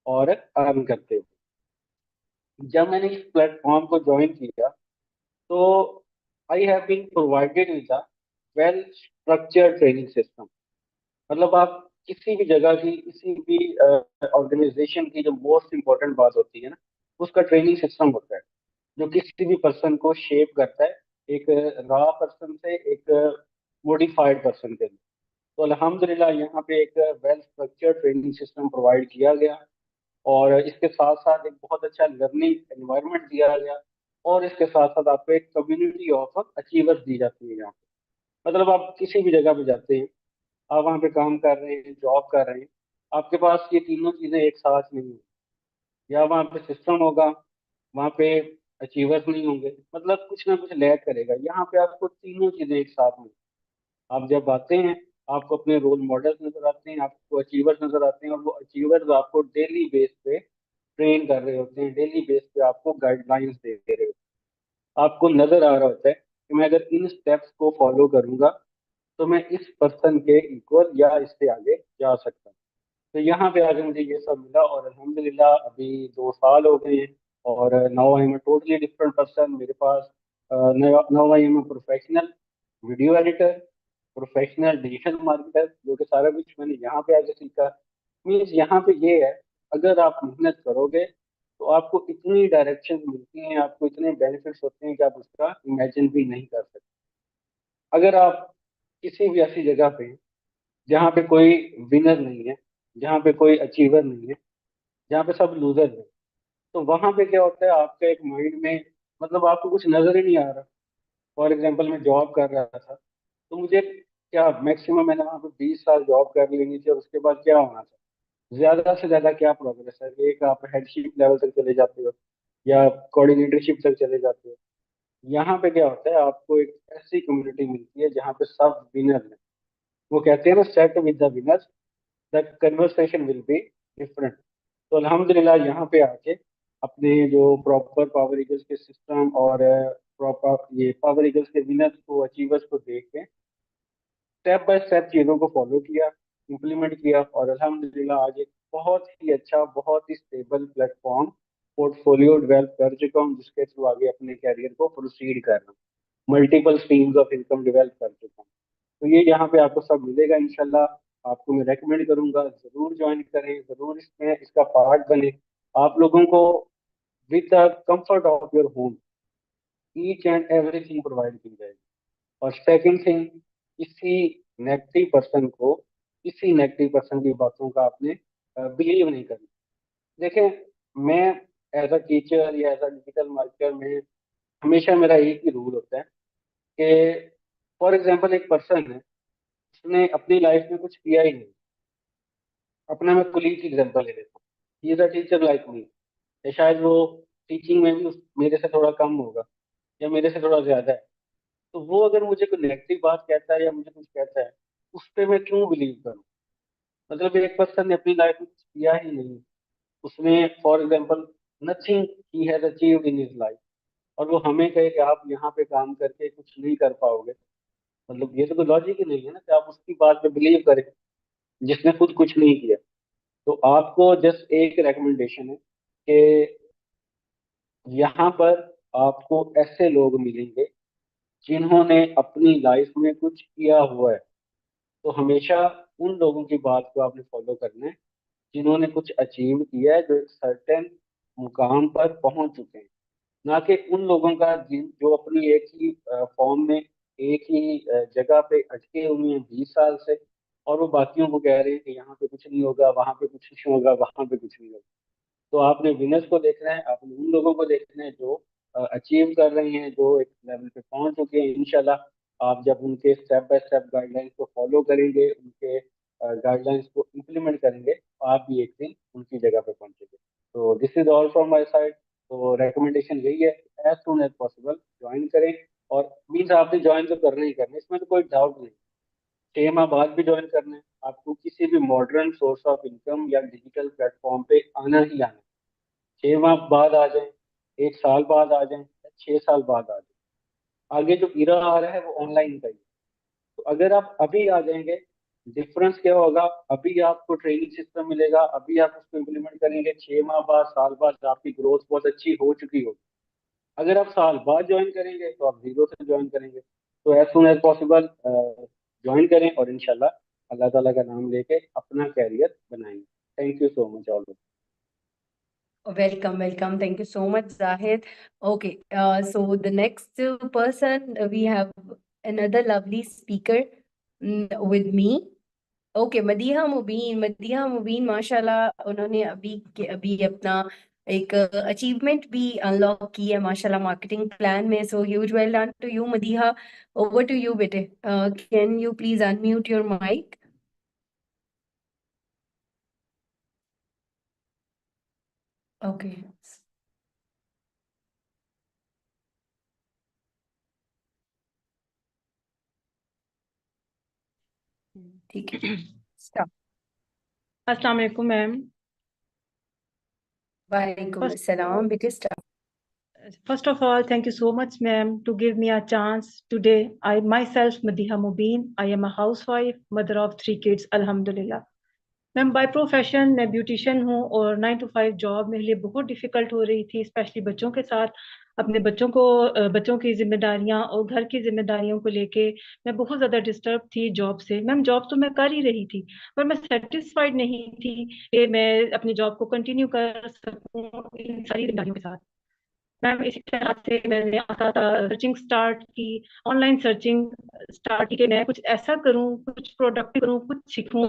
और अर्न करते हुए। जब मैंने इस प्लेटफॉर्म को ज्वाइन किया तो I have been provided with a well structured training system. मतलब आप किसी भी जगह की, किसी भी ऑर्गेनाइजेशन की जो मोस्ट इम्पोर्टेंट बात होती है ना, उसका ट्रेनिंग सिस्टम होता है जो किसी भी पर्सन को शेप करता है, एक रॉ पर्सन से एक मॉडिफाइड पर्सन के लिए। तो अल्हम्दुलिल्लाह यहाँ पे एक well structured training system provide किया गया, और इसके साथ साथ एक बहुत अच्छा लर्निंग एनवायरनमेंट दिया गया, और इसके साथ साथ आपको एक कम्युनिटी ऑफ अचीवर्स दी जाती है यहाँ पे। मतलब आप किसी भी जगह पे जाते हैं, आप वहाँ पे काम कर रहे हैं, जॉब कर रहे हैं, आपके पास ये तीनों चीजें एक साथ नहीं है। या वहाँ पे सिस्टम होगा, वहाँ पे अचीवर्स नहीं होंगे, मतलब कुछ ना कुछ लैग करेगा। यहाँ पे आपको तीनों चीजें एक साथ में, आप जब आते हैं आपको अपने रोल मॉडल्स नजर आते हैं, आपको अचीवर्स नजर आते हैं, और वो अचीवर्स आपको डेली बेस पे ट्रेन कर रहे होते हैं, डेली बेस पे आपको गाइडलाइंस दे दे रहे होते हैं। आपको नजर आ रहा होता है कि मैं अगर इन स्टेप्स को फॉलो करूंगा तो मैं इस पर्सन के इक्वल या इससे आगे जा सकता हूँ। तो यहाँ पे आगे मुझे ये सब मिला, और अल्हम्दुलिल्लाह अभी 2 साल हो गए हैं, और now I am totally different person. मेरे पास now I am professional video editor, professional digital marketer, जो कि सारा कुछ मैंने यहाँ पे आके सीखा। मीन्स यहाँ पे ये है, अगर आप मेहनत करोगे तो आपको इतनी डायरेक्शन मिलती हैं, आपको इतने बेनिफिट्स होते हैं कि आप उसका इमेजिन भी नहीं कर सकते। अगर आप किसी भी ऐसी जगह पे हैं जहाँ पे कोई विनर नहीं है, जहाँ पे कोई अचीवर नहीं है, जहाँ पे सब लूजर है, तो वहां पे क्या होता है, आपका एक माइंड में, मतलब आपको कुछ नजर ही नहीं आ रहा। फॉर एग्जाम्पल मैं जॉब कर रहा था, तो मुझे क्या, मैक्सिमम मैंने वहां पे 20 साल जॉब कर लेनी थी, और उसके बाद क्या होना था, ज्यादा से ज्यादा क्या प्रोग्रेस है, एक आप हेडशिप लेवल तक चले जाते हो या कोऑर्डिनेटरशिप तक चले जाते हो। यहाँ पे क्या होता है, आपको एक ऐसी कम्युनिटी मिलती है जहाँ पे सब विनर है। वो कहते हैं ना, set with the winners, the conversation will be different. तो अल्हम्दुलिल्लाह यहाँ पे आके अपने जो प्रॉपर पावर ईगल्स के सिस्टम और प्रॉपर ये पावर ईगल्स के विनर्स को, अचीवर्स को देख के स्टेप बाय स्टेप चीज़ों को फॉलो किया, इम्प्लीमेंट किया, और अल्हम्दुलिल्लाह आज एक बहुत ही अच्छा, बहुत ही स्टेबल प्लेटफॉर्म, पोर्टफोलियो डेवलप कर चुका हूँ, जिसके थ्रू आगे अपने कैरियर को प्रोसीड कर रहा हूँ, multiple streams of income develop कर चुका हूँ। तो ये यहाँ पे आपको सब मिलेगा इंशाल्लाह। आपको मैं रेकमेंड करूंगा, जरूर ज्वाइन करें, जरूर इसमें इसका पार्ट बने। आप लोगों को with the comfort of your home each and everything provide की जाएगी। और सेकंड थिंग, किसी नेगेटिव पर्सन को, किसी नेगेटिव पर्सन की बातों का आपने बिलीव नहीं करना। देखें, मैं एज अ टीचर या एज अ डिजिटल मार्केटर में हमेशा मेरा एक ही रूल होता है कि फॉर एग्जाम्पल एक पर्सन है, उसने अपनी लाइफ में कुछ किया ही नहीं। अपना मैं कुलीग की एग्जाम्पल ले लेता हूँ, he is a teacher like me, या शायद वो टीचिंग में भी मेरे से थोड़ा कम होगा या मेरे से थोड़ा ज्यादा है, तो वो अगर मुझे कोई नेगेटिव बात कहता है या मुझे कुछ कहता है, उस पे मैं क्यों बिलीव करूं? मतलब एक पर्सन ने अपनी लाइफ में कुछ किया ही नहीं, उसने for example nothing he has achieved in his life, और वो हमें कहे कि आप यहाँ पे काम करके कुछ नहीं कर पाओगे, मतलब ये तो कोई लॉजिक ही नहीं है ना कि आप उसकी बात पे बिलीव करें जिसने खुद कुछ नहीं किया। तो आपको जस्ट एक रिकमेंडेशन है कि यहाँ पर आपको ऐसे लोग मिलेंगे जिन्होंने अपनी लाइफ में कुछ किया हुआ है, तो हमेशा उन लोगों की बात को आपने फॉलो करना है जिन्होंने कुछ अचीव किया है, जो एक सर्टेन मुकाम पर पहुंच चुके हैं, ना कि उन लोगों का जिन जो अपनी एक ही फॉर्म में एक ही जगह पे अटके हुए हैं 20 साल से, और वो बाकियों को कह रहे हैं कि यहाँ पे कुछ नहीं होगा, वहां पे कुछ नहीं होगा, वहां पे कुछ नहीं होगा। तो आपने विनर्स को देखना है, आपने उन लोगों को देखना है जो अचीव कर रहे हैं, जो एक लेवल पे पहुंच चुके हैं। इंशाल्लाह आप जब उनके स्टेप बाय स्टेप गाइडलाइंस को फॉलो करेंगे, उनके गाइडलाइंस को इम्प्लीमेंट करेंगे, तो आप भी एक दिन उनकी जगह पे पहुंचेंगे। तो this is all from my side. तो रिकमेंडेशन यही है, as soon as possible join करें। और मीन्स आपने ज्वाइन तो करना ही करना है, इसमें तो कोई डाउट नहीं। 6 माह बाद भी ज्वाइन करना है आपको, किसी भी मॉडर्न सोर्स ऑफ इनकम या डिजिटल प्लेटफॉर्म पे आना ही आना है। 6 माह बाद आ जाए, 1 साल बाद आ जाए, 6 साल बाद आ जाए, आगे जो इरा आ रहा है वो ऑनलाइन का ही है। तो अगर आप अभी आ जाएंगे, डिफरेंस क्या होगा, अभी आपको ट्रेनिंग सिस्टम मिलेगा, अभी आप उसको इम्प्लीमेंट करेंगे, 6 माह बाद, साल बाद आपकी ग्रोथ बहुत अच्छी हो चुकी होगी। अगर आप साल बाद ज्वाइन करेंगे तो आप जीरो से ज्वाइन करेंगे। तो as soon as possible join करें, और इंशाल्लाह अल्लाह ताला का नाम लेके अपना कैरियर बनाएंगे। Thank you so much all. Welcome, welcome. Thank you so much, Zahid. Okay, so the next person, we have another lovely speaker with me. Okay, Madiha Mubeen माशाल्लाह उन्होंने अभी अपना एक अचीवमेंट भी अनलॉक की है माशाल्लाह मार्केटिंग प्लान में। So huge well done to you Madiha. Over to you बेटे। Can you please unmute your mic? Okay, ठीक है, स्टार्ट। अस्सलाम वालेकुम मैम। वालेकुम First, अस्सलाम बेटे, start. first of all, thank you so much, ma'am, to give me a chance today. I myself, Madiha Mubin, I am a housewife, mother of 3 kids, Alhamdulillah. Ma'am by profession मैं beautician हूँ और 9 to 5 job मेरे लिए बहुत difficult हो रही थी, specially बच्चों के साथ। अपने बच्चों की जिम्मेदारियां और घर की जिम्मेदारियों को लेके मैं बहुत ज़्यादा डिस्टर्ब थी जॉब से। मैम जॉब तो मैं कर ही रही थी, पर मैं सेटिस्फाइड नहीं थी कि मैं अपनी जॉब को कंटिन्यू कर सकूं इन सारी जिम्मेदारियों के साथ। मैम इसी तरह से मैंने सर्चिंग स्टार्ट की, ऑनलाइन सर्चिंग स्टार्ट की कि मैं कुछ ऐसा करूं, कुछ प्रोडक्ट करूं, कुछ सीखूं।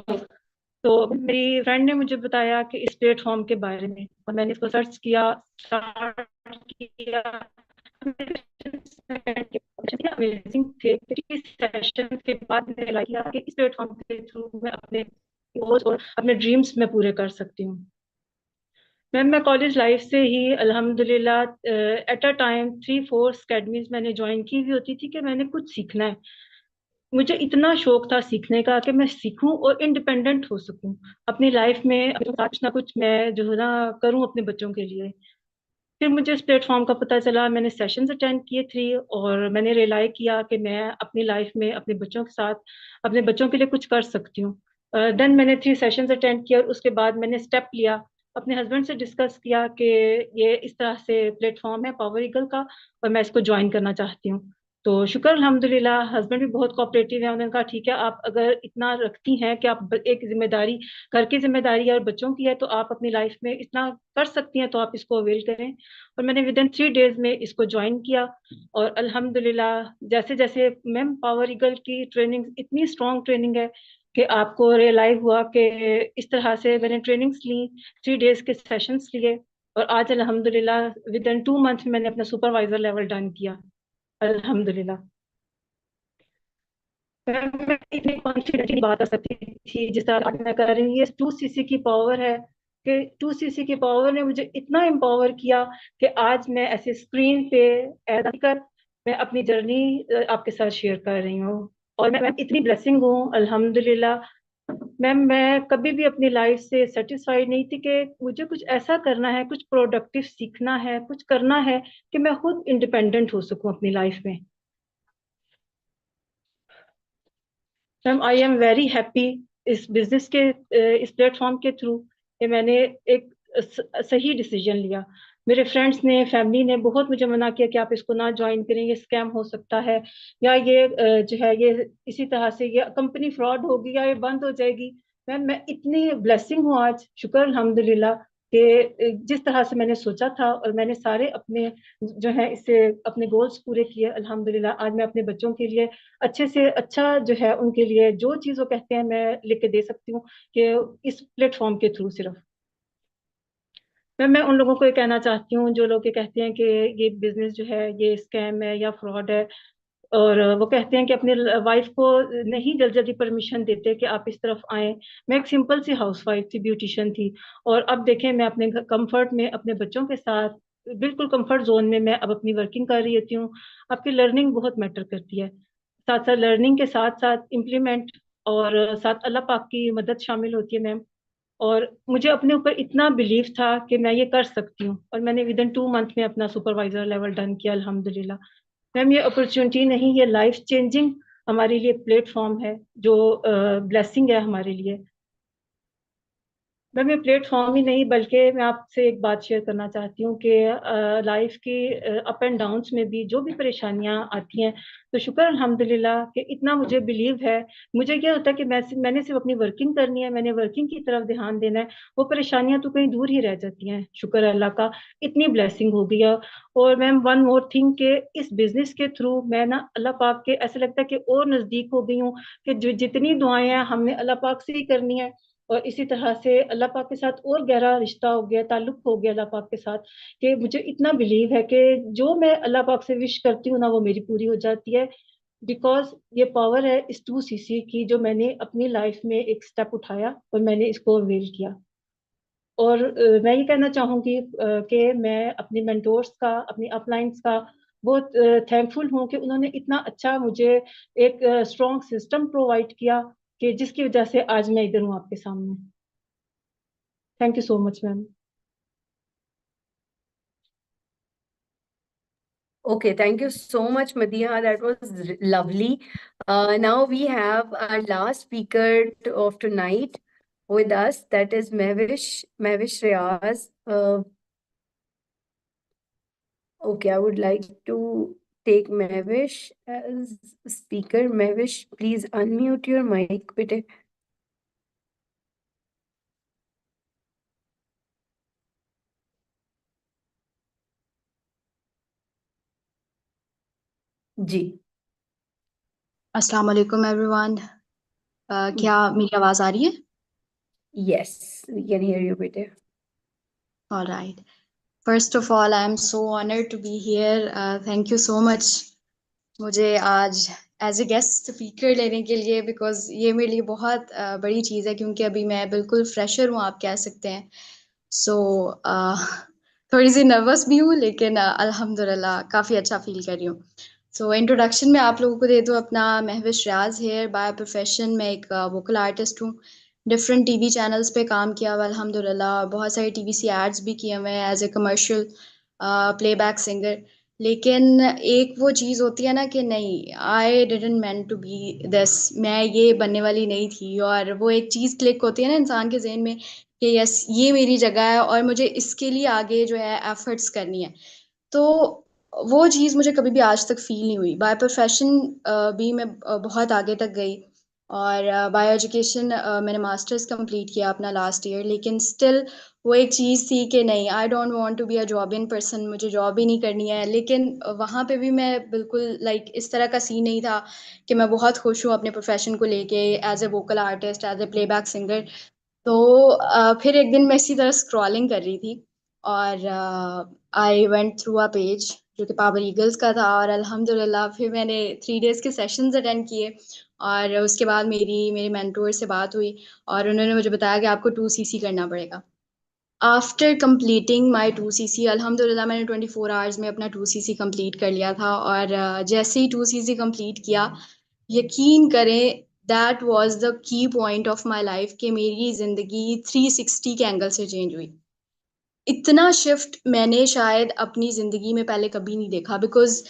तो मेरी फ्रेंड ने मुझे बताया कि इस प्लेटफॉर्म के बारे में, और मैंने इसको सर्च किया, स्टार्ट किया। अमेजिंग थे। 3 सेशन के बाद मैंने रियलाइज किया कि इस प्लेटफॉर्म के थ्रू मैं अपने गोल्स और अपने ड्रीम्स में पूरे कर सकती हूँ। मैम मैं कॉलेज लाइफ से ही अल्हम्दुलिल्लाह एट अ टाइम 3-4 अकेडमीज मैंने ज्वाइन की हुई होती थी कि मैंने कुछ सीखना है। मुझे इतना शौक था सीखने का कि मैं सीखूं और इंडिपेंडेंट हो सकूं अपनी लाइफ में, कुछ ना कुछ मैं जो है ना करूं अपने बच्चों के लिए। फिर मुझे इस प्लेटफॉर्म का पता चला, मैंने सेशंस अटेंड किए 3, और मैंने रियलाइज किया कि मैं अपनी लाइफ में अपने बच्चों के साथ अपने बच्चों के लिए कुछ कर सकती हूँ। देन मैंने 3 सेशंस अटेंड किया और उसके बाद मैंने स्टेप लिया, अपने हस्बैंड से डिस्कस किया कि ये इस तरह से प्लेटफॉर्म है पावर ईगल का और मैं इसको ज्वाइन करना चाहती हूँ। तो शुक्र अल्हम्दुलिल्लाह, हस्बैंड भी बहुत कोऑपरेटिव है। उन्होंने कहा ठीक है, आप अगर इतना रखती हैं कि आप एक जिम्मेदारी, घर की जिम्मेदारी और बच्चों की है, तो आप अपनी लाइफ में इतना कर सकती हैं, तो आप इसको अवेल करें। और मैंने विद इन 3 डेज में इसको ज्वाइन किया, और अल्हम्दुलिल्लाह जैसे जैसे मैम पावर ईगल की ट्रेनिंग इतनी स्ट्रॉन्ग ट्रेनिंग है कि आपको रियलाइज हुआ कि इस तरह से मैंने ट्रेनिंग्स ली, 3 डेज के सेशंस लिए, और आज अल्हम्दुलिल्लाह विद इन 2 मंथ मैंने अपना सुपरवाइजर लेवल डन किया अल्हम्दुलिल्लाह। मैं इतनी कॉन्फिडेंटली बात कर सकती थी जिस तरह आज मैं कर रही हूँ। ये 2cc की पावर है कि 2cc की पावर ने मुझे इतना एम्पावर किया कि आज मैं ऐसे स्क्रीन पे कर मैं अपनी जर्नी आपके साथ शेयर कर रही हूँ। और मैं इतनी ब्लेसिंग हूँ अल्हम्दुलिल्लाह। मैम मैं कभी भी अपनी लाइफ से सेटिस्फाइड नहीं थी कि मुझे कुछ ऐसा करना है, कुछ प्रोडक्टिव सीखना है, कुछ करना है कि मैं खुद इंडिपेंडेंट हो सकूं अपनी लाइफ में। Ma'am I am very happy इस बिजनेस के इस प्लेटफॉर्म के थ्रू कि मैंने एक सही डिसीजन लिया। मेरे फ्रेंड्स ने, फैमिली ने बहुत मुझे मना किया कि आप इसको ना ज्वाइन करें, ये स्कैम हो सकता है, या ये जो है ये इसी तरह से ये कंपनी फ्रॉड होगी या ये बंद हो जाएगी। मैम मैं इतनी ब्लेसिंग हूँ आज, शुक्र अल्हम्दुलिल्लाह कि जिस तरह से मैंने सोचा था और मैंने सारे अपने जो है इससे अपने गोल्स पूरे किए अल्हम्दुलिल्लाह। आज मैं अपने बच्चों के लिए अच्छे से अच्छा जो है उनके लिए जो चीज़ वो कहते हैं मैं लिख के दे सकती हूँ कि इस प्लेटफॉर्म के थ्रू सिर्फ। मैं उन लोगों को ये कहना चाहती हूँ जो लोग ये कहते हैं कि ये बिजनेस जो है ये स्कैम है या फ्रॉड है, और वो कहते हैं कि अपनी वाइफ को नहीं जल्दी जल्दी परमिशन देते कि आप इस तरफ आए। मैं एक सिंपल सी हाउसवाइफ थी, ब्यूटिशियन थी, और अब देखें मैं अपने कंफर्ट में अपने बच्चों के साथ बिल्कुल कंफर्ट जोन में मैं अब अपनी वर्किंग कर रही होती हूँ। आपकी लर्निंग बहुत मैटर करती है, साथ साथ लर्निंग के साथ साथ इम्प्लीमेंट और साथ अल्लाह पाक की मदद शामिल होती है मैम। और मुझे अपने ऊपर इतना बिलीव था कि मैं ये कर सकती हूँ, और मैंने विद इन 2 मंथ में अपना सुपरवाइजर लेवल डन किया अल्हम्दुलिल्लाह। मैम ये अपॉर्चुनिटी नहीं, ये लाइफ चेंजिंग हमारे लिए प्लेटफॉर्म है, जो ब्लेसिंग है हमारे लिए। मैम ये प्लेटफॉर्म ही नहीं बल्कि मैं आपसे एक बात शेयर करना चाहती हूँ कि लाइफ की अप एंड डाउन्स में भी जो भी परेशानियां आती हैं तो शुक्र अल्हम्दुलिल्लाह कि इतना मुझे बिलीव है। मुझे क्या होता है कि मैंने सिर्फ अपनी वर्किंग करनी है, मैंने वर्किंग की तरफ ध्यान देना है, वो परेशानियां तो कहीं दूर ही रह जाती हैं। शुक्र अल्लाह का, इतनी ब्लेसिंग हो गई है। और मैम वन मोर थिंग कि इस बिजनेस के थ्रू मैं ना अल्लाह पाक के ऐसा लगता है कि और नज़दीक हो गई हूँ कि जो जितनी दुआएं हैं हमने अल्लाह पाक से ही करनी है, और इसी तरह से अल्लाह पाक के साथ और गहरा रिश्ता हो गया, ताल्लुक हो गया अल्लाह पाक के साथ, कि मुझे इतना बिलीव है कि जो मैं अल्लाह पाक से विश करती हूँ ना वो मेरी पूरी हो जाती है। बिकॉज ये पावर है इस 2cc की, जो मैंने अपनी लाइफ में एक स्टेप उठाया और मैंने इसको अवेल किया। और मैं ये कहना चाहूँगी कि मैं अपनी मेंटोर्स का, अपनी अपलाइंस का बहुत थैंकफुल हूँ कि उन्होंने इतना अच्छा मुझे एक स्ट्रॉन्ग सिस्टम प्रोवाइड किया कि जिसकी वजह से आज मैं इधर हूँ आपके सामने। Thank you so much ma'am. Okay, thank you so much, Madiha. That was lovely. Now we have our last speaker of tonight with us. That is Mehwish Riaz. Okay, I would like to take Mehwish as speaker. Mehwish, please unmute your mic, bete. जी। अस्सलाम वालेकुम everyone. क्या मेरी आवाज आ रही है? Yes, we can hear you, bete. All right. First of all, I am so honored to be here. Thank you so much मुझे आज as a guest speaker लेने के लिए, बिकॉज ये मेरे लिए बहुत बड़ी चीज़ है, क्योंकि अभी मैं बिल्कुल फ्रेशर हूँ आप कह सकते हैं। सो थोड़ी सी नर्वस भी हूँ, लेकिन अल्हम्दुलिल्लाह काफ़ी अच्छा फील कर रही हूँ। सो इंट्रोडक्शन में आप लोगों को दे दूँ अपना। महविश रियाज हेयर, बाय प्रोफेशन मैं एक वोकल आर्टिस्ट हूँ। डिफरेंट टीवी चैनल्स पे काम किया हुआ अल्हम्दुलिल्लाह, और बहुत सारे टीवीसी एड्स भी किए हुए हैं as a commercial playback singer. लेकिन एक वो चीज़ होती है ना कि नहीं, I didn't meant to be this, मैं ये बनने वाली नहीं थी। और वो एक चीज़ क्लिक होती है ना इंसान के जहन में कि यस ये मेरी जगह है और मुझे इसके लिए आगे जो है एफर्ट्स करनी है। तो वो चीज़ मुझे कभी भी आज तक फील नहीं हुई। बाय प्रोफेशन भी मैं बहुत आगे तक गई, और बायो एजुकेशन मैंने मास्टर्स कंप्लीट किया अपना लास्ट ईयर। लेकिन स्टिल वो एक चीज़ थी कि नहीं, I don't want to be a job in person, मुझे जॉब ही नहीं करनी है। लेकिन वहाँ पे भी मैं बिल्कुल इस तरह का सीन नहीं था कि मैं बहुत खुश हूँ अपने प्रोफेशन को लेके as a vocal artist, as a playback singer. तो फिर एक दिन मैं इसी तरह स्क्रॉलिंग कर रही थी, और I went through a page जो कि पावर ईगल्स का था, और अल्हम्दुलिल्लाह फिर मैंने 3 डेज़ के सेशंस अटेंड किए। और उसके बाद मेरे मेंटोर से बात हुई, और उन्होंने मुझे बताया कि आपको 2cc करना पड़ेगा। आफ्टर कंप्लीटिंग माय 2cc, अल्हम्दुलिल्लाह मैंने 24 आवर्स में अपना 2cc कंप्लीट कर लिया था। और जैसे ही 2cc कंप्लीट किया, यकीन करें that was the key point of my life कि मेरी ज़िंदगी 360 के एंगल से चेंज हुई। इतना शिफ्ट मैंने शायद अपनी ज़िंदगी में पहले कभी नहीं देखा, बिकॉज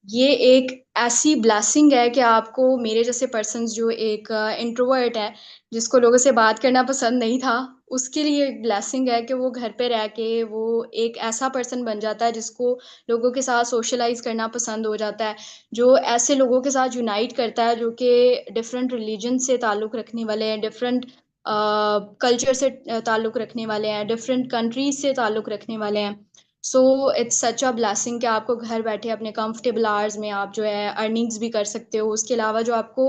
ये एक ऐसी ब्लेसिंग है कि आपको मेरे जैसे पर्सन्स जो एक इंट्रोवर्ट है, जिसको लोगों से बात करना पसंद नहीं था, उसके लिए एक ब्लेसिंग है कि वो घर पे रह के वो एक ऐसा पर्सन बन जाता है जिसको लोगों के साथ सोशलाइज करना पसंद हो जाता है, जो ऐसे लोगों के साथ यूनाइट करता है जो कि डिफरेंट रिलीजन से ताल्लुक़ रखने वाले हैं, डिफरेंट कल्चर से ताल्लुक़ रखने वाले हैं, डिफरेंट कंट्रीज से ताल्लुक़ रखने वाले हैं। So it's such a blessing कि आपको घर बैठे अपने कंफर्टेबल आवर्स में आप जो है अर्निंग्स भी कर सकते हो। उसके अलावा जो आपको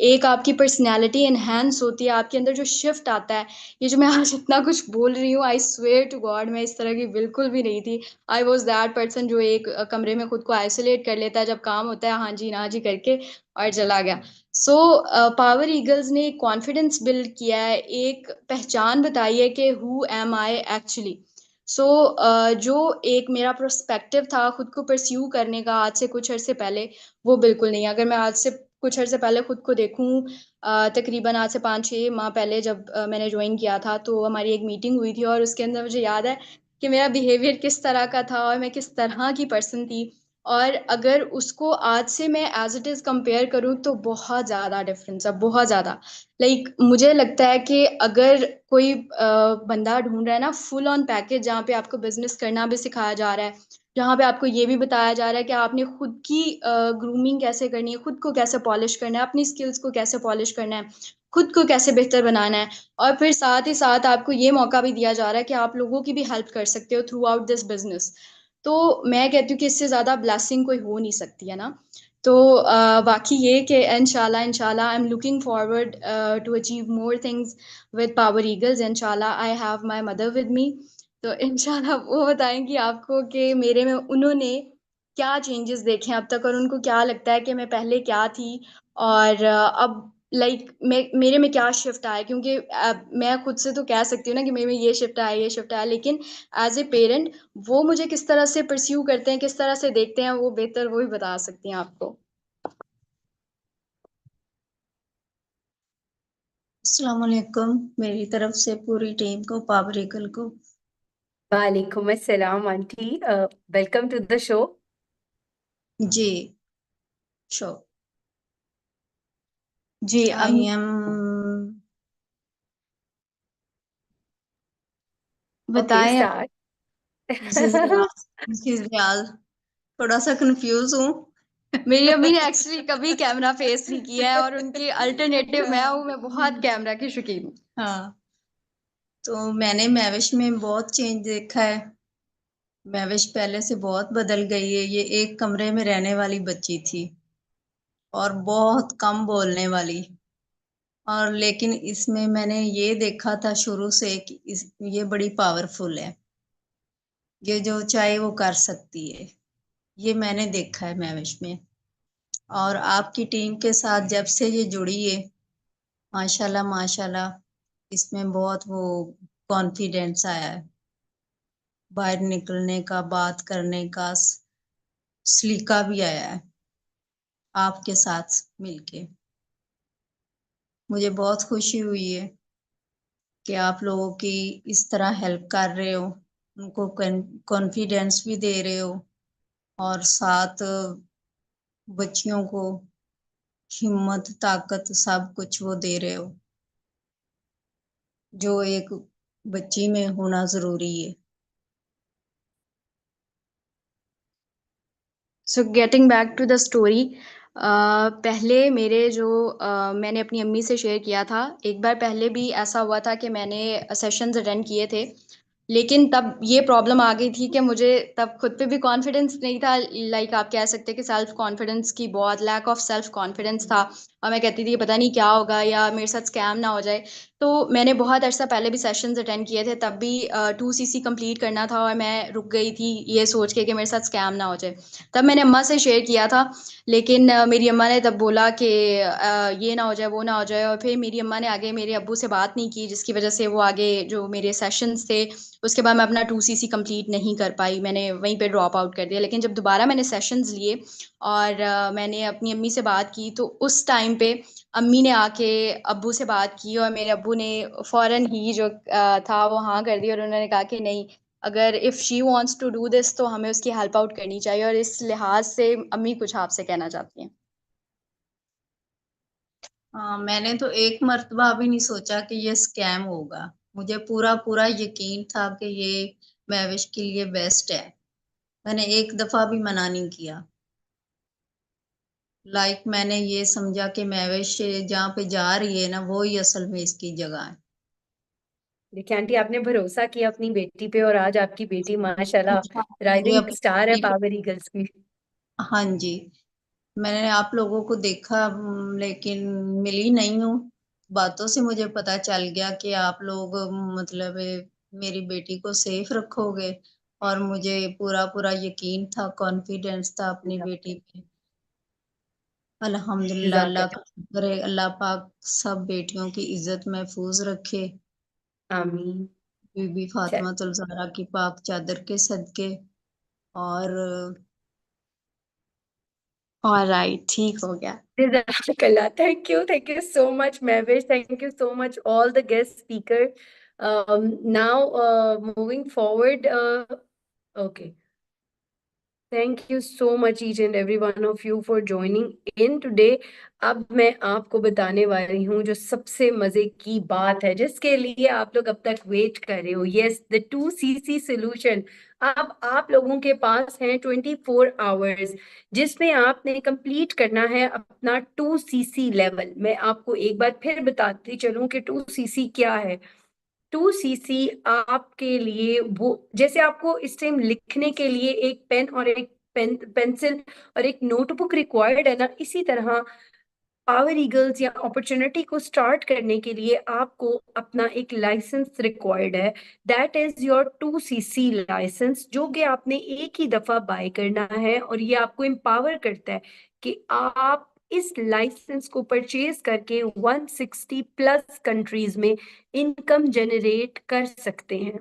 एक आपकी पर्सनैलिटी इन्हेंस होती है, आपके अंदर जो शिफ्ट आता है, ये जो मैं आज इतना कुछ बोल रही हूँ, आई स्वेयर टू गॉड मैं इस तरह की बिल्कुल भी नहीं थी। आई वॉज दैट पर्सन जो एक कमरे में खुद को आइसोलेट कर लेता है, जब काम होता है हाँ जी ना जी करके और चला गया। सो पावर ईगल्स ने कॉन्फिडेंस बिल्ड किया है, एक पहचान बताई है कि हु एम आई एक्चुअली। सो जो एक मेरा प्रोस्पेक्टिव था खुद को परस्यू करने का आज से कुछ अरसे पहले, वो बिल्कुल नहीं। अगर मैं आज से कुछ अरसे पहले खुद को देखूं, तकरीबन आज से 5-6 माह पहले जब मैंने ज्वाइन किया था, तो हमारी एक मीटिंग हुई थी और उसके अंदर मुझे याद है कि मेरा बिहेवियर किस तरह का था और मैं किस तरह की पर्सन थी। और अगर उसको आज से मैं एज इट इज़ कंपेयर करूँ तो बहुत ज़्यादा डिफरेंस है, बहुत ज़्यादा। लाइक मुझे लगता है कि अगर कोई बंदा ढूंढ रहा है ना फुल ऑन पैकेज, जहाँ पे आपको बिजनेस करना भी सिखाया जा रहा है, जहाँ पे आपको ये भी बताया जा रहा है कि आपने खुद की ग्रूमिंग कैसे करनी है, खुद को कैसे पॉलिश करना है, अपनी स्किल्स को कैसे पॉलिश करना है, खुद को कैसे बेहतर बनाना है, और फिर साथ ही साथ आपको ये मौका भी दिया जा रहा है कि आप लोगों की भी हेल्प कर सकते हो थ्रू आउट दिस बिजनेस। तो मैं कहती हूँ कि इससे ज़्यादा ब्लेसिंग कोई हो नहीं सकती है ना। तो बाकी ये कि इंशाल्लाह इंशाल्लाह I am looking forward to achieve more things with Power Eagles. इंशाल्लाह I have my mother with me, तो इंशाल्लाह वो बताएंगी आपको कि मेरे में उन्होंने क्या चेंजेस देखे हैं अब तक, और उनको क्या लगता है कि मैं पहले क्या थी और अब लाइक मेरे में क्या शिफ्ट आया। क्योंकि मैं खुद से तो कह सकती हूँ ना कि मेरे में ये शिफ्ट आया, ये शिफ्ट आया, लेकिन एज ए पेरेंट वो मुझे किस तरह से परस्यू करते हैं, किस तरह से देखते हैं, वो बेहतर वो ही बता सकती हैं आपको। अस्सलाम वालेकुम मेरी तरफ से पूरी टीम को, पावर ईगल को। वालेकुम अस्सलाम aunty, welcome to the show. जी शो जी आई एम ओके बताएं। स्टार्ट। मिसेस रियाज, थोड़ा सा कंफ्यूज हूँ। मेरी अम्मी ने एक्चुअली कभी कैमरा फेस नहीं किया है और उनकी अल्टरनेटिव मैं हूँ, मैं बहुत कैमरा की शौकीन हूँ। हाँ, तो मैंने मैविश में बहुत चेंज देखा है। मैविश पहले से बहुत बदल गई है। ये एक कमरे में रहने वाली बच्ची थी और बहुत कम बोलने वाली, और लेकिन इसमें मैंने ये देखा था शुरू से कि ये बड़ी पावरफुल है, ये जो चाहे वो कर सकती है। ये मैंने देखा है मैविश में। और आपकी टीम के साथ जब से ये जुड़ी है, माशाल्लाह माशाल्लाह, इसमें बहुत वो कॉन्फिडेंस आया है, बाहर निकलने का, बात करने का सलीका भी आया है आपके साथ मिलके। मुझे बहुत खुशी हुई है कि आप लोगों की इस तरह हेल्प कर रहे हो, उनको कॉन्फिडेंस भी दे रहे हो, और साथ बच्चियों को हिम्मत, ताकत, सब कुछ वो दे रहे हो जो एक बच्ची में होना जरूरी है। So getting back to the story, पहले मेरे जो मैंने अपनी अम्मी से शेयर किया था, एक बार पहले भी ऐसा हुआ था कि मैंने सेशंस अटेंड किए थे, लेकिन तब ये प्रॉब्लम आ गई थी कि मुझे तब खुद पे भी कॉन्फिडेंस नहीं था। लाइक आप कह सकते हैं कि सेल्फ कॉन्फिडेंस की बहुत लैक ऑफ सेल्फ कॉन्फिडेंस था। और मैं कहती थी कि पता नहीं क्या होगा या मेरे साथ स्कैम ना हो जाए। तो मैंने बहुत अर्सा पहले भी सेशंस अटेंड किए थे, तब भी 2cc कंप्लीट करना था और मैं रुक गई थी ये सोच के कि मेरे साथ स्कैम ना हो जाए। तब मैंने अम्मा से शेयर किया था, लेकिन मेरी अम्मा ने तब बोला कि ये ना हो जाए वो ना हो जाए, और फिर मेरी अम्मा ने आगे मेरे अब्बू से बात नहीं की, जिसकी वजह से वो आगे जो मेरे सेशंस थे उसके बाद मैं अपना 2cc कंप्लीट नहीं कर पाई, मैंने वहीं पे ड्रॉप आउट कर दिया। लेकिन जब दोबारा मैंने सेशंस लिए और मैंने अपनी अम्मी से बात की, तो उस टाइम पे अम्मी ने आके अब्बू से बात की और मेरे अब्बू ने फौरन ही जो था वो हाँ कर दी, और उन्होंने कहा कि नहीं, अगर if she wants to do this तो हमें उसकी हेल्प आउट करनी चाहिए। और इस लिहाज से अम्मी कुछ आपसे कहना चाहती हैं। हाँ, मैंने तो एक मर्तबा भी नहीं सोचा कि ये स्कैम होगा। मुझे पूरा पूरा यकीन था कि ये महविश के लिए बेस्ट है। मैंने एक दफा भी मना नहीं किया। मैंने ये समझा कि महविश जहाँ पे जा रही है ना, वो ही असल में इसकी जगह है। देखिए आंटी, आपने भरोसा किया अपनी बेटी पे और आज आपकी बेटी माशाल्लाह मुझे राइजिंग अपनी स्टार है बेटी पावर ईगल्स की। हाँ जी, मैंने आप लोगों को देखा लेकिन मिली नहीं हूँ। बातों से मुझे पता चल गया कि आप लोग मतलब मेरी बेटी को सेफ रखोगे, और मुझे पूरा पूरा यकीन था, कॉन्फिडेंस था अपनी बेटी पे। अल्हम्दुलिल्लाह, अल्लाह जज़ाकल्लाह। का शुक्र है, अल्लाह पाक सब बेटियों की इज्जत महफूज रखे। आमीन। बीबी चल, फातिमा ज़हरा की पाक चादर के सदके। और ऑलराइट, ठीक हो गया। जज़ाकल्लाह। Thank you so much, Mehwish. Thank you so much, all the guest speaker. Now, moving forward, okay. Thank you so much each and every one of you for joining in today. अब मैं आपको बताने वाली हूँ जो सबसे मजे की बात है, जिसके लिए आप लोग अब तक वेट कर रहे हो। Yes, the 2cc solution. अब आप लोगों के पास हैं 24 आवर्स, जिसमें आपने कंप्लीट करना है अपना 2cc लेवल। मैं आपको एक बार फिर बताती चलूं कि 2cc क्या है। 2cc आपके लिए वो, जैसे आपको इस टाइम लिखने के लिए एक पेन और एक पेंसिल और एक नोटबुक रिक्वायर्ड है ना, इसी तरह पावर ईगल्स या अपॉर्चुनिटी को स्टार्ट करने के लिए आपको अपना एक लाइसेंस रिक्वायर्ड है। That is your 2cc licence, जो कि आपने एक ही दफा बाय करना है, और ये आपको एम्पावर करता है कि आप इस लाइसेंस को परचेज करके 160 प्लस कंट्रीज में इनकम जनरेट कर सकते हैं।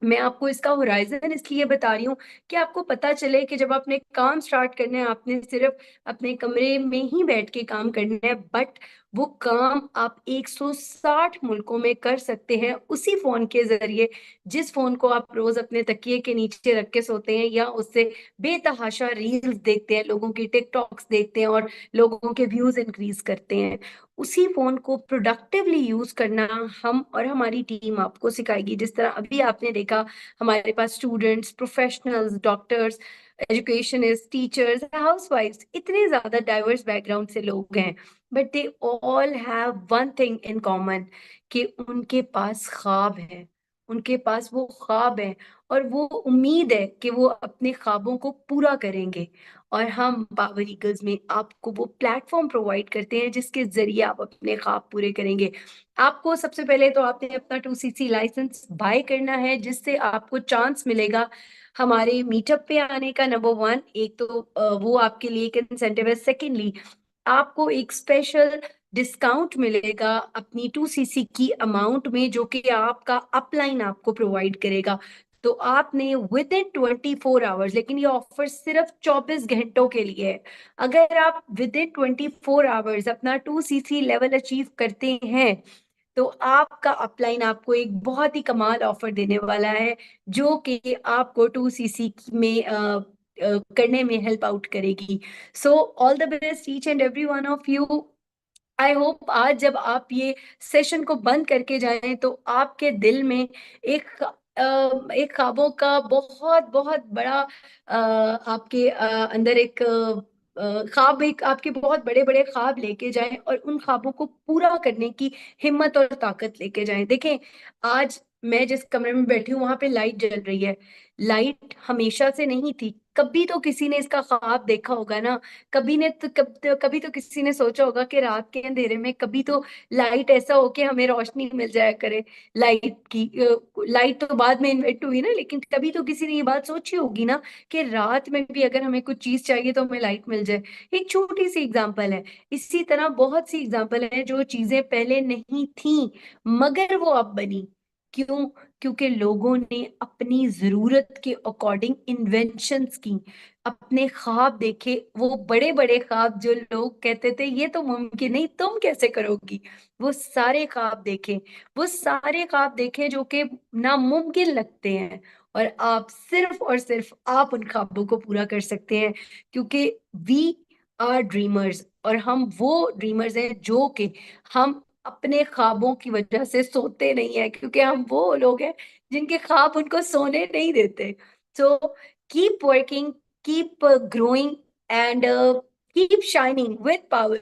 मैं आपको इसका होराइजन इसलिए बता रही हूँ कि आपको पता चले कि जब आपने काम स्टार्ट करना है, आपने सिर्फ अपने कमरे में ही बैठ के काम करना है, बट वो काम आप 160 मुल्कों में कर सकते हैं उसी फोन के जरिए, जिस फोन को आप रोज अपने तकिए के नीचे रख के सोते हैं, या उससे बेतहाशा रील्स देखते हैं, लोगों की टिकटॉक्स देखते हैं और लोगों के व्यूज इंक्रीज करते हैं। उसी फोन को प्रोडक्टिवली यूज करना हम और हमारी टीम आपको सिखाएगी। जिस तरह अभी आपने देखा, हमारे पास students, professionals, doctors, educationist, teachers, हाउसवाइफ्स, इतने ज्यादा डाइवर्स बैकग्राउंड से लोग हैं, but they all have one thing in common, कि उनके पास ख्वाब है। उनके पास वो ख्वाब है और वो उम्मीद है कि वो अपने ख्वाबों को पूरा करेंगे। और हम पावर ईगल्स में आपको वो प्लेटफॉर्म प्रोवाइड करते हैं जिसके जरिए आप अपने ख्वाब पूरे करेंगे। आपको सबसे पहले तो आपने अपना 2cc लाइसेंस बाय करना है, जिससे आपको चांस मिलेगा हमारे मीटअप पे आने का। नंबर वन, एक तो वो आपके लिए एक इंसेंटिव है। सेकेंडली, आपको एक स्पेशल डिस्काउंट मिलेगा अपनी 2cc की अमाउंट में, जो कि आपका अपलाइन आपको प्रोवाइड करेगा। तो आपने विद इन 24 आवर्स, लेकिन ये ऑफर सिर्फ 24 घंटों के लिए है। अगर आप विद इन 24 आवर्स अपना 2cc लेवल अचीव करते हैं, तो आपका अपलाइन आपको एक बहुत ही कमाल ऑफर देने वाला है, जो कि आपको 2cc में करने में हेल्प आउट करेगी। So all the best each and every one of you. I hope आज जब आप ये सेशन को बंद करके जाएं, तो आपके दिल में एक ख्वाबों का बहुत बहुत बड़ा आपके अंदर एक ख्वाब, एक आपके बहुत बड़े बड़े ख्वाब लेके जाएं और उन ख्वाबों को पूरा करने की हिम्मत और ताकत लेके जाएं। देखें, आज मैं जिस कमरे में बैठी हूँ वहां पे लाइट जल रही है। लाइट हमेशा से नहीं थी, कभी तो किसी ने इसका ख्वाब देखा होगा ना। कभी तो किसी ने सोचा होगा कि रात के अंधेरे में कभी तो लाइट ऐसा हो कि हमें रोशनी मिल जाया करे। लाइट तो बाद में इन्वेंट हुई ना, लेकिन कभी तो किसी ने ये बात सोची होगी ना कि रात में भी अगर हमें कुछ चीज चाहिए तो हमें लाइट मिल जाए। एक छोटी सी एग्जांपल है। इसी तरह बहुत सी एग्जांपल है जो चीजें पहले नहीं थी मगर वो अब बनी। क्यों? क्योंकि लोगों ने अपनी जरूरत के अकॉर्डिंग इन्वेंशंस की, अपने ख्वाब देखे, वो बड़े बड़े ख्वाब जो लोग कहते थे ये तो मुमकिन नहीं, तुम कैसे करोगी, वो सारे ख्वाब देखे। वो सारे ख्वाब देखे जो कि नामुमकिन लगते हैं, और आप सिर्फ और सिर्फ आप उन ख्वाबों को पूरा कर सकते हैं, क्योंकि वी आर ड्रीमर्स। और हम वो ड्रीमर्स हैं जो कि हम अपने ख्वाबों की वजह से सोते नहीं है, क्योंकि हम वो लोग हैं जिनके ख्वाब उनको सोने नहीं देते। So keep working, keep growing and keep shining with power.